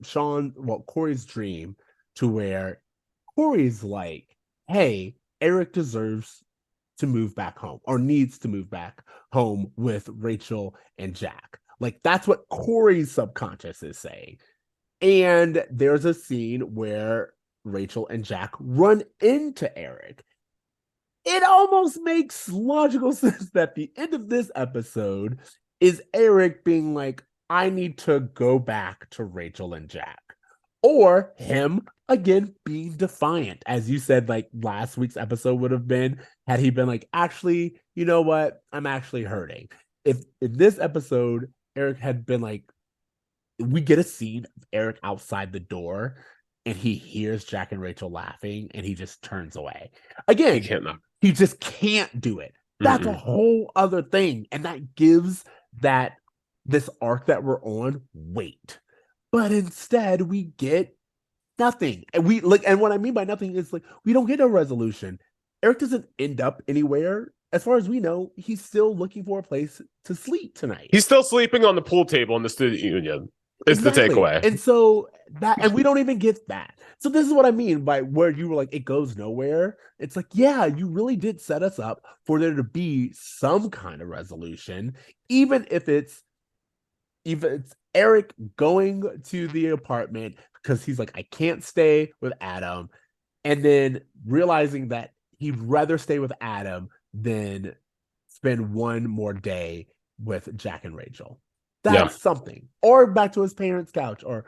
Cory's dream, to where Cory's like, hey, Eric deserves to move back home, or needs to move back home with Rachel and Jack. Like that's what Cory's subconscious is saying. And there's a scene where Rachel and Jack run into Eric. It almost makes logical sense that the end of this episode is Eric being like, I need to go back to Rachel and Jack. Or him, again, being defiant. As you said, like last week's episode would have been, had he been like, actually, you know what? I'm actually hurting. If in this episode, Eric had been like, we get a scene of Eric outside the door and he hears Jack and Rachel laughing and he just turns away. Again, he just can't do it. That's a whole other thing. And that gives this arc that we're on weight. But instead we get nothing. And and what I mean by nothing is like, we don't get a resolution. Eric doesn't end up anywhere. As far as we know, he's still looking for a place to sleep tonight. He's still sleeping on the pool table in the student union. Is exactly. The takeaway. And so and we don't even get that. So this is what I mean by where you were like, it goes nowhere. It's like, yeah, you really did set us up for there to be some kind of resolution, even if it's Eric going to the apartment because he's like, I can't stay with Adam, and then realizing that he'd rather stay with Adam than spend one more day with Jack and Rachel. That's something. Or back to his parents' couch, or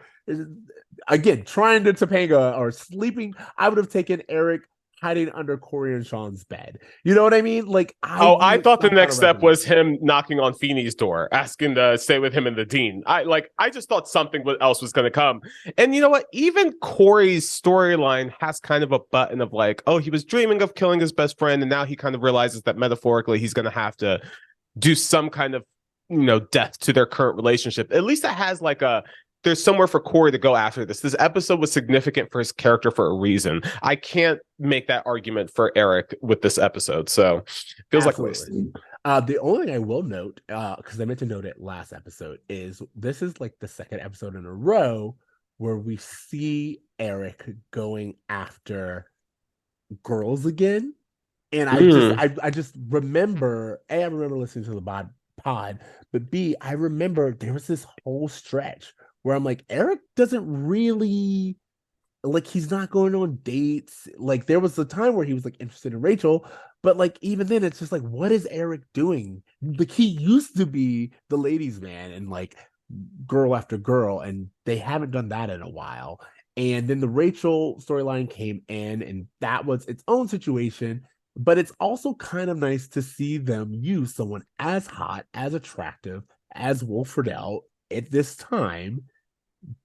again, trying to Topanga or sleeping. I would have taken Eric hiding under Cory and Shawn's bed. You know what I mean? Like, I thought the next step was him knocking on Feeney's door, asking to stay with him and the dean. I just thought something else was going to come. And you know what? Even Cory's storyline has kind of a button of like, oh, he was dreaming of killing his best friend, and now he kind of realizes that metaphorically he's going to have to do some kind of, death to their current relationship. At least it has like there's somewhere for Cory to go after this. This episode was significant for his character for a reason. I can't make that argument for Eric with this episode. So it feels like a waste. The only thing I will note, because I meant to note it last episode, is this is like the second episode in a row where we see Eric going after girls again. And I just remember, I remember listening to the pod, but B, I remember there was this whole stretch where I'm like, Eric doesn't really, like, he's not going on dates. Like, there was a time where he was like interested in Rachel, but like even then it's just like, what is Eric doing? Like, he used to be the ladies' man and like girl after girl, and they haven't done that in a while. And then the Rachel storyline came in, and that was its own situation. But it's also kind of nice to see them use someone as hot, as attractive as Wolf Friedle at this time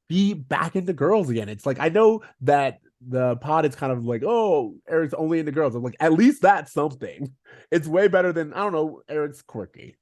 be back into girls again. It's like, I know that the pod is kind of like, oh, Eric's only into girls. I'm like, at least that's something. It's way better than, I don't know, Eric's quirky.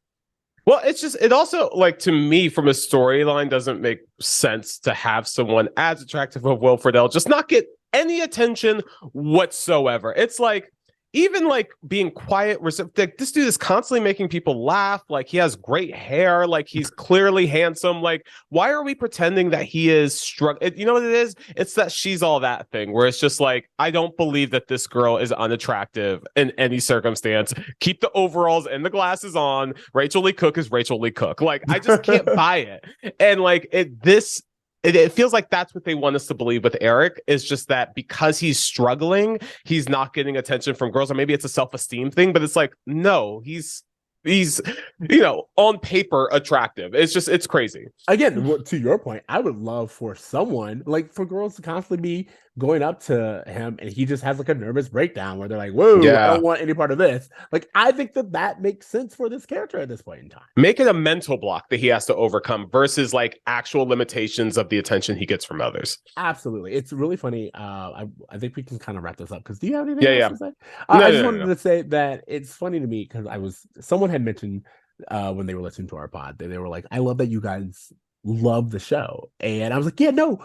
Well, it also, like, to me, from a storyline, doesn't make sense to have someone as attractive as Will Friedle just not get any attention whatsoever. It's like, even like being quiet, like this dude is constantly making people laugh. Like he has great hair. Like he's clearly handsome. Like why are we pretending that he is struggling? You know what it is? It's that she's all that thing where it's just like, I don't believe that this girl is unattractive in any circumstance. Keep the overalls and the glasses on. Rachel Lee Cook is Rachel Lee Cook. Like I just can't buy it. And like it feels like that's what they want us to believe with Eric, is just that because he's struggling, he's not getting attention from girls, or maybe it's a self-esteem thing, but it's like, no, he's on paper attractive. It's crazy. Again, to your point, I would love for someone like for girls to constantly be going up to him and he just has like a nervous breakdown where they're like, whoa, I Yeah. don't want any part of this. Like, I think that makes sense for this character at this point in time. Make it a mental block that he has to overcome versus like actual limitations of the attention he gets from others. Absolutely. It's really funny. I think we can kind of wrap this up because do you have anything Yeah, else yeah. to say? No, I just no, no, wanted no. to say that it's funny to me because someone had mentioned when they were listening to our pod, they were like, I love that you guys love the show. And I was like, yeah, no,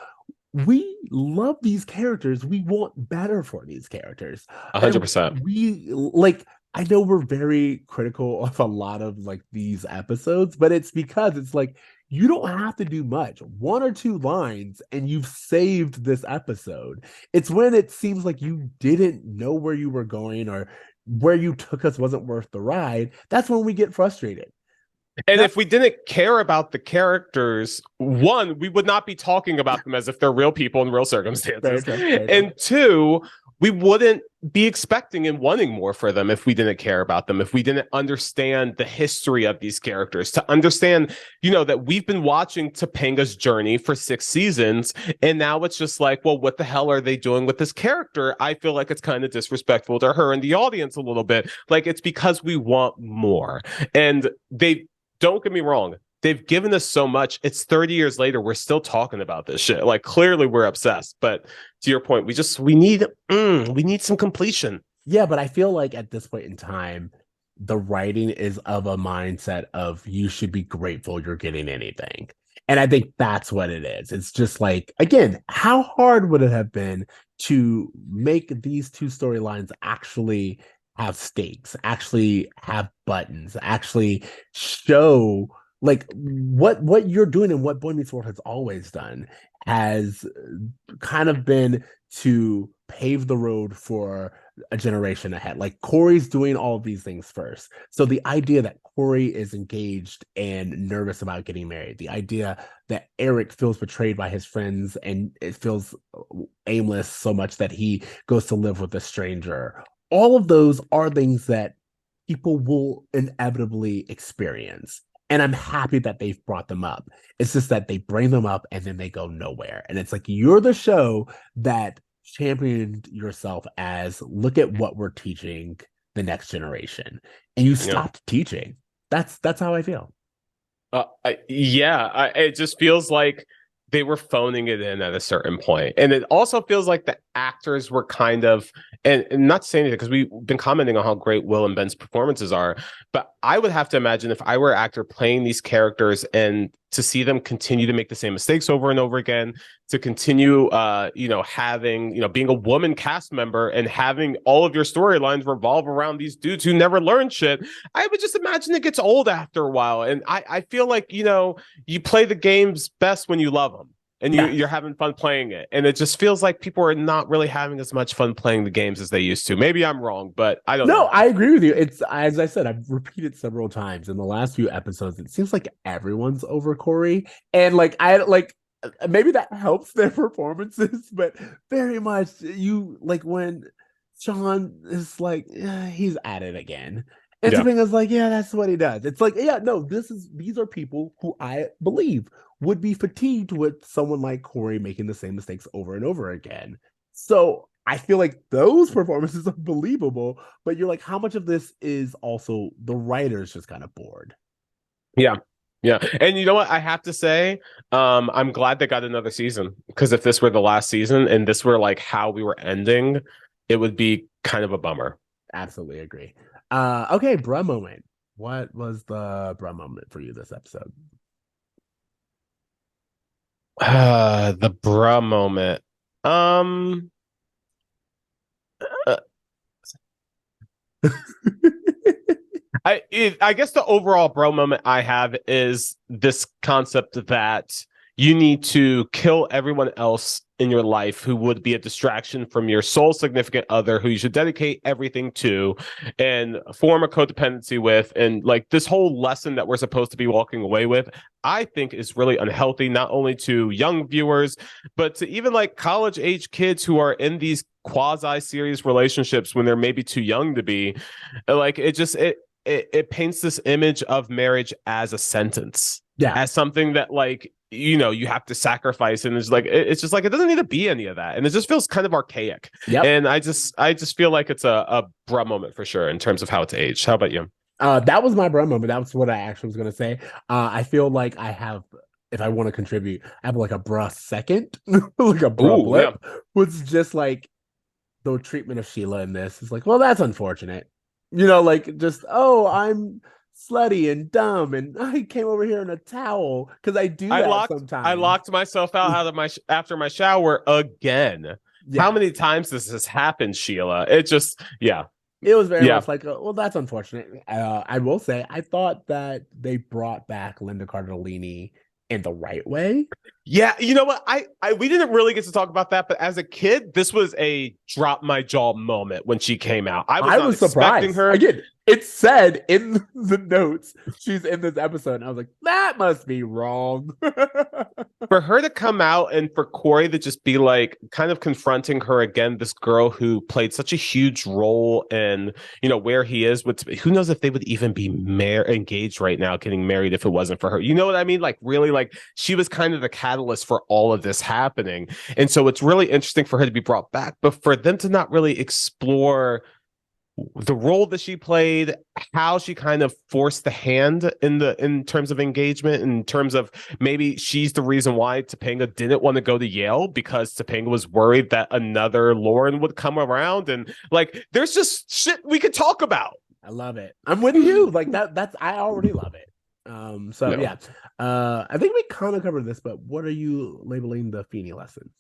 we love these characters. We want better for these characters. And 100%. we like, I know we're very critical of a lot of like these episodes, but it's because it's like you don't have to do much. One or two lines and you've saved this episode. It's when it seems like you didn't know where you were going or where you took us wasn't worth the ride. That's when we get frustrated. And That's if we didn't care about the characters, one, we would not be talking about them as if they're real people in real very circumstances. true. Very true. And two, we wouldn't be expecting and wanting more for them if we didn't care about them, if we didn't understand the history of these characters, to understand, that we've been watching Topanga's journey for 6 seasons. And now it's just like, well, what the hell are they doing with this character? I feel like it's kind of disrespectful to her and the audience a little bit. Like it's because we want more. And don't get me wrong. They've given us so much. It's 30 years later. We're still talking about this shit. Like clearly we're obsessed. But to your point, we need some completion. Yeah, but I feel like at this point in time, the writing is of a mindset of you should be grateful you're getting anything. And I think that's what it is. It's just like, again, how hard would it have been to make these two storylines actually have stakes, actually have buttons, actually show like what you're doing and what Boy Meets World has always done has kind of been to pave the road for a generation ahead. Like Cory's doing all of these things first. So the idea that Cory is engaged and nervous about getting married, the idea that Eric feels betrayed by his friends and it feels aimless so much that he goes to live with a stranger. All of those are things that people will inevitably experience. And I'm happy that they've brought them up. It's just that they bring them up and then they go nowhere. And it's like you're the show that championed yourself as look at what we're teaching the next generation. And you Yeah. stopped teaching. That's how I feel. It just feels like they were phoning it in at a certain point. And it also feels like the actors were kind of, and not saying anything because we've been commenting on how great Will and Ben's performances are, but I would have to imagine if I were an actor playing these characters and to see them continue to make the same mistakes over and over again, to continue, having, being a woman cast member and having all of your storylines revolve around these dudes who never learn shit, I would just imagine it gets old after a while. And I feel like, you play the games best when you love them and you're having fun playing it. And it just feels like people are not really having as much fun playing the games as they used to. Maybe I'm wrong, but I don't know. I agree with you. It's as I said, I've repeated several times in the last few episodes. It seems like everyone's over Cory, and maybe that helps their performances, but very much you like when Shawn is like, yeah, he's at it again. And Yeah. Topanga's like, yeah, that's what he does. It's like, yeah, no, these are people who I believe would be fatigued with someone like Cory making the same mistakes over and over again. So I feel like those performances are believable, but you're like, how much of this is also the writers just kind of bored? Yeah. Yeah. And you know what? I have to say, I'm glad they got another season because if this were the last season and this were like how we were ending, it would be kind of a bummer. Absolutely agree. Okay, bruh moment. What was the bruh moment for you this episode? The bruh moment. Um, uh, I guess the overall bro moment I have is this concept that you need to kill everyone else in your life who would be a distraction from your sole significant other who you should dedicate everything to and form a codependency with. And like this whole lesson that we're supposed to be walking away with, I think is really unhealthy, not only to young viewers, but to even like college age kids who are in these quasi serious relationships when they're maybe too young to be. Like it paints this image of marriage as a sentence, Yeah. as something that like, you know, you have to sacrifice. And it's like, it's just like, it doesn't need to be any of that. And it just feels kind of archaic. Yep. And I just feel like it's a bruh moment for sure in terms of how it's aged. How about you? That was my bruh moment. That was what I actually was going to say. I feel like I have, if I want to contribute, I have like a bruh second, like a bruh blip, yeah. Was just like the treatment of Sheila in this. It's like, well, that's unfortunate. You know, like just, oh, I'm slutty and dumb, and I came over here in a towel because I do that sometimes. I locked myself out of my after my shower again. Yeah. How many times does this happen, Sheila? It just, yeah. It was very much like, well, that's unfortunate. I will say, I thought that they brought back Linda Cardellini in the right way. Yeah, you know what? We didn't really get to talk about that, but as a kid, this was a drop my jaw moment when she came out. I was surprised. Her. Again, it said in the notes she's in this episode, and I was like, that must be wrong. For her to come out and for Cory to just be like kind of confronting her again, this girl who played such a huge role in, you know, where he is with, who knows if they would even be engaged right now, getting married if it wasn't for her. You know what I mean? Like really, like she was kind of the catalyst for all of this happening. And so it's really interesting for her to be brought back, but for them to not really explore the role that she played, how she kind of forced the hand in terms of engagement, in terms of maybe she's the reason why Topanga didn't want to go to Yale because Topanga was worried that another Lauren would come around. And like there's just shit we could talk about. I love it. I'm with you. Like that's I already love it. Yeah. I think we kind of covered this, but what are you labeling the Feeney lesson?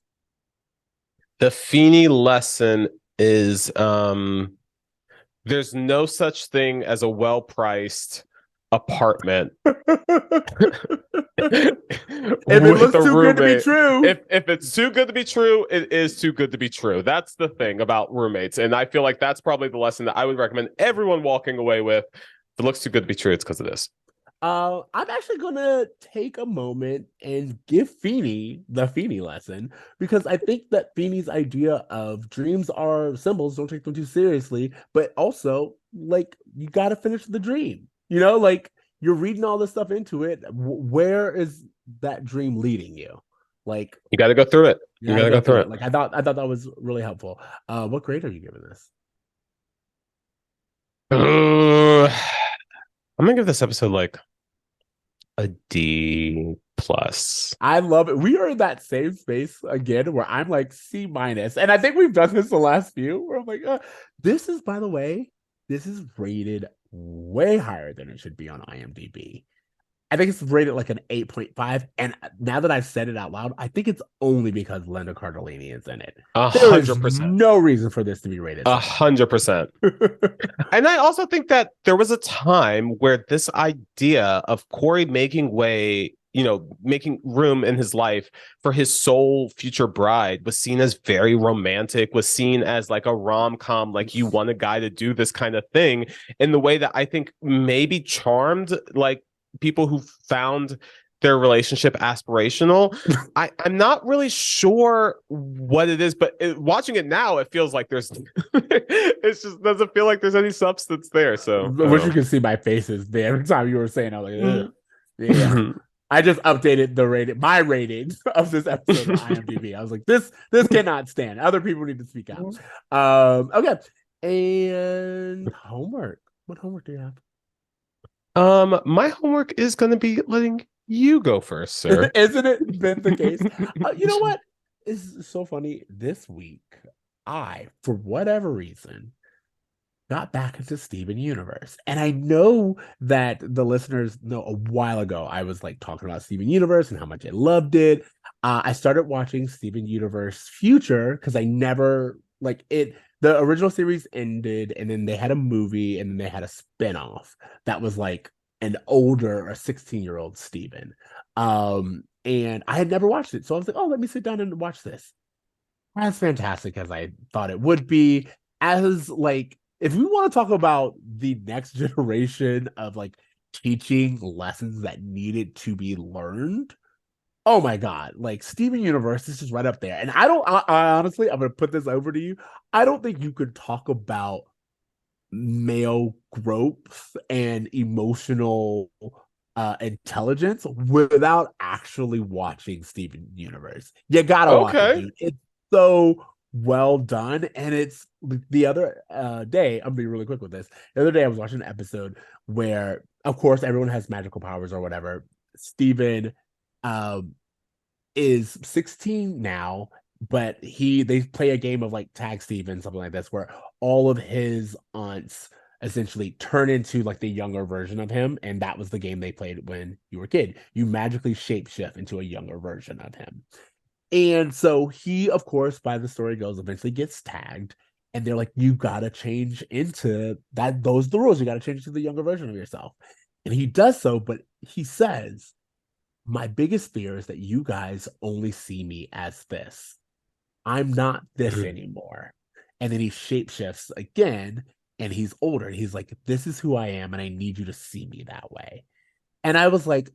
The Feeney lesson is there's no such thing as a well-priced apartment. If it looks too good to be true. If it's too good to be true, it is too good to be true. That's the thing about roommates. And I feel like that's probably the lesson that I would recommend everyone walking away with. If it looks too good to be true, it's because of this. I'm actually gonna take a moment and give Feeney the Feeney lesson, because I think that Feeney's idea of dreams are symbols, don't take them too seriously, but also like you got to finish the dream. You know, like you're reading all this stuff into it. Where is that dream leading you? Like you got to go through it. You got to go through it. Like I thought that was really helpful. What grade are you giving this? I'm gonna give this episode like a D plus. I love it. We are in that same space again where I'm like C minus, and I think we've done this the last few where I'm like, this is, by the way, this is rated way higher than it should be on IMDb. I think it's rated like an 8.5, and now that I've said it out loud, I think it's only because Linda Cardellini is in it. 100%. No reason for this to be rated 100%. And I also think that there was a time where this idea of Cory making way, you know, making room in his life for his sole future bride was seen as very romantic, was seen as like a rom-com, like you want a guy to do this kind of thing in the way that I think maybe charmed like people who found their relationship aspirational. I'm not really sure what it is, but watching it now, it feels like there's it just doesn't feel like there's any substance there. So what you can see my face is there. Every time you were saying, I was like, yeah. I just updated my rating of this episode on IMDb. I was like, this cannot stand. Other people need to speak out. Okay. And homework. What homework do you have? My homework is going to be letting you go first, sir. Isn't it been the case? You know what? It's so funny. This week, I, for whatever reason, got back into Steven Universe. And I know that the listeners know a while ago, I was like talking about Steven Universe and how much I loved it. I started watching Steven Universe Future because I never like it the original series ended and then they had a movie and then they had a spin-off that was like an older a 16-year-old Steven. And I had never watched it. So I was like, oh, let me sit down and watch this. As fantastic as I thought it would be. As like, if we want to talk about the next generation of like teaching lessons that needed to be learned, oh my god, like Steven Universe is just right up there. And I honestly, I'm gonna put this over to you. I don't think you could talk about male growth and emotional intelligence without actually watching Steven Universe. You gotta watch it, Okay. dude. It's so well done. And it's the other day, I'm being really quick with this. The other day I was watching an episode where, of course, everyone has magical powers or whatever. Steven um is 16 now, but they play a game of like Tag Steven, something like this, where all of his aunts essentially turn into like the younger version of him. And that was the game they played when you were a kid. You magically shapeshift into a younger version of him. And so he, of course, by the story goes, eventually gets tagged. And they're like, you gotta change into that. Those are the rules. You gotta change into the younger version of yourself. And he does so, but he says, my biggest fear is that you guys only see me as this. I'm not this anymore. And then he shapeshifts again and he's older. And he's like, this is who I am. And I need you to see me that way. And I was like,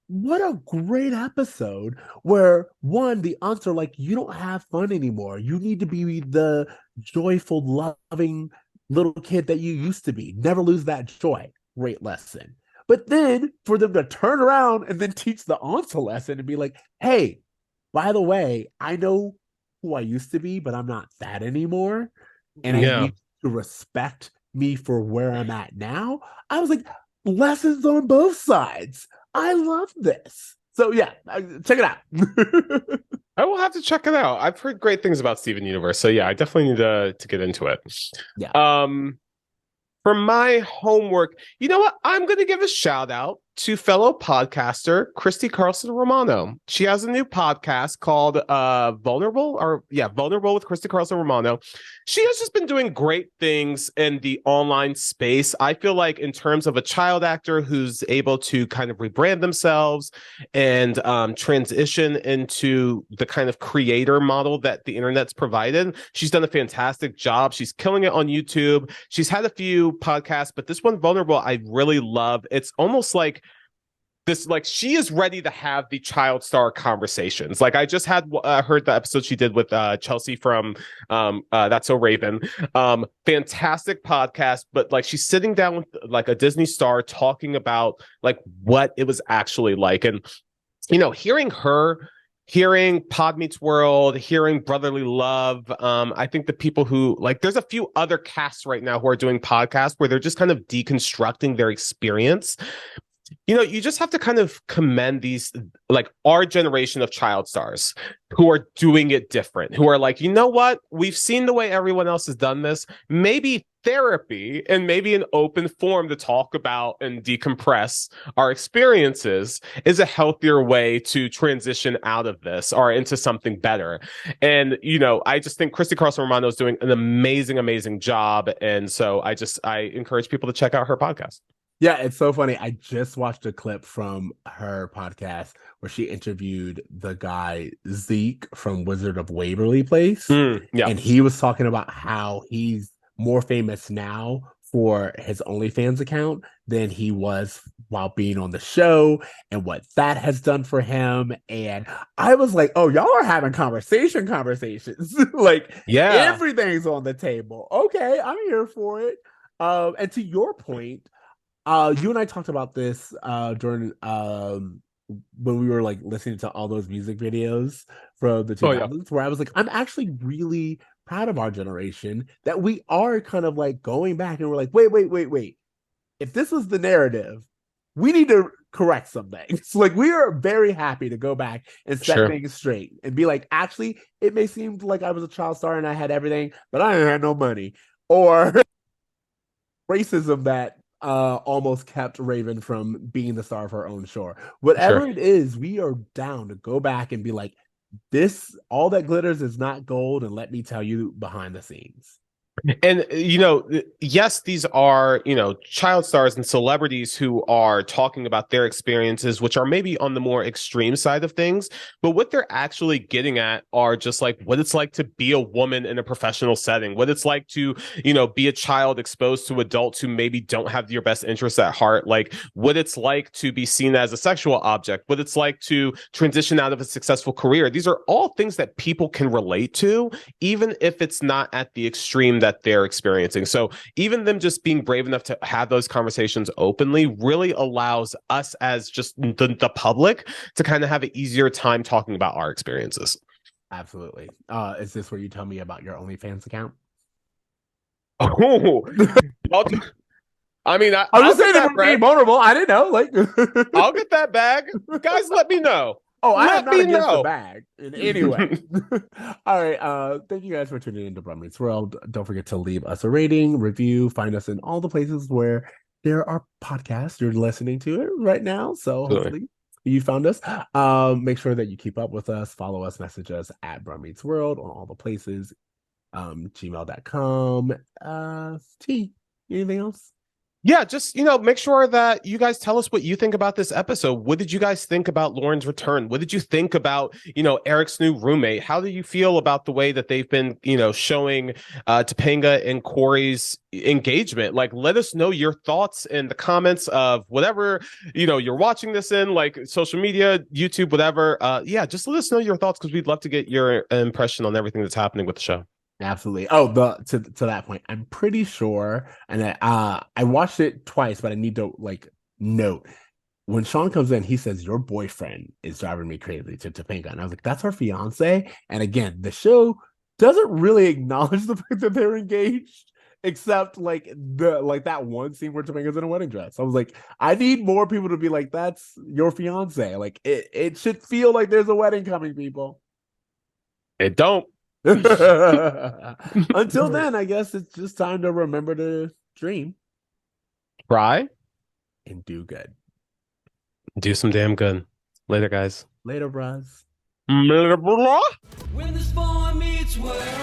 what a great episode where one, the aunts are like, you don't have fun anymore. You need to be the joyful, loving little kid that you used to be. Never lose that joy. Great lesson. But then for them to turn around and then teach the aunts a lesson and be like, hey, by the way, I know who I used to be, but I'm not that anymore. And I Yeah. need to respect me for where I'm at now. I was like, lessons on both sides. I love this. So yeah, check it out. I will have to check it out. I've heard great things about Steven Universe. So yeah, I definitely need to get into it. Yeah. For my homework, you know what? I'm going to give a shout out to fellow podcaster Christy Carlson Romano. She has a new podcast called Vulnerable with Christy Carlson Romano. She has just been doing great things in the online space. I feel like in terms of a child actor who's able to kind of rebrand themselves and transition into the kind of creator model that the internet's provided, she's done a fantastic job. She's killing it on YouTube. She's had a few podcasts, but this one, Vulnerable, I really love. It's almost like this, like she is ready to have the child star conversations. Like I just had heard the episode she did with Chelsea from That's So Raven. Fantastic podcast, but like she's sitting down with like a Disney star talking about like what it was actually like. And you know, hearing Pod Meets World, hearing Brotherly Love. I think the people who like, there's a few other casts right now who are doing podcasts where they're just kind of deconstructing their experience. You know, you just have to kind of commend these, like our generation of child stars who are doing it different, who are like, you know what? We've seen the way everyone else has done this. Maybe therapy and maybe an open forum to talk about and decompress our experiences is a healthier way to transition out of this or into something better. And, you know, I just think Christy Carlson Romano is doing an amazing job. And so I encourage people to check out her podcast. Yeah, it's so funny. I just watched a clip from her podcast where she interviewed the guy Zeke from Wizard of Waverly Place. Yeah, And he was talking about how he's more famous now for his OnlyFans account than he was while being on the show and what that has done for him. And I was like, oh, y'all are having conversations. Like yeah. everything's on the table. Okay, I'm here for it. And to your point, you and I talked about this during when we were like listening to all those music videos from the Oh yeah, 2000s, where I was like, I'm actually really proud of our generation that we are kind of like going back and we're like, wait. If this was the narrative, we need to correct some things. Like we are very happy to go back and set sure. things straight and be like, actually, it may seem like I was a child star and I had everything, but I didn't have no money. Or racism that almost kept Raven from being the star of her own show. Sure. Whatever it is, we are down to go back and be like, this all that glitters is not gold, and let me tell you behind the scenes. And, yes, these are, child stars and celebrities who are talking about their experiences, which are maybe on the more extreme side of things. But what they're actually getting at are just like what it's like to be a woman in a professional setting, what it's like to, be a child exposed to adults who maybe don't have your best interests at heart, like what it's like to be seen as a sexual object, what it's like to transition out of a successful career. These are all things that people can relate to, even if it's not at the extreme that they're experiencing. So even them just being brave enough to have those conversations openly really allows us as just the public to kind of have an easier time talking about our experiences. Absolutely. Is this where you tell me about your OnlyFans account? Oh, I mean, I'm just I'll saying that we're being vulnerable. I didn't know. Like, I'll get that bag. Guys, let me know. oh, I am Let not me against the know. bag in any way. All right. Thank you guys for tuning into Bromance World. Don't forget to leave us a rating, review, find us in all the places where there are podcasts. You're listening to it right now. So hopefully you found us. Make sure that you keep up with us, follow us, message us at Bromance World on all the places. Gmail.com. T. Anything else? Yeah, just, make sure that you guys tell us what you think about this episode. What did you guys think about Lauren's return? What did you think about, Eric's new roommate? How do you feel about the way that they've been, showing Topanga and Cory's engagement? Like, let us know your thoughts in the comments of whatever, you're watching this in, like social media, YouTube, whatever. Yeah, just let us know your thoughts because we'd love to get your impression on everything that's happening with the show. Absolutely. Oh, to that point, I'm pretty sure, and I watched it twice, but I need to like note when Shawn comes in, he says, "Your boyfriend is driving me crazy" to Topanga, and I was like, "That's her fiance." And again, the show doesn't really acknowledge the fact that they're engaged, except like that one scene where Topanga's in a wedding dress. I was like, I need more people to be like, "That's your fiance." Like it should feel like there's a wedding coming, people. It don't. Until then, I guess it's just time to remember to dream, Try and do good. do some damn good. Later, guys. Later, bros. When this boy meets world.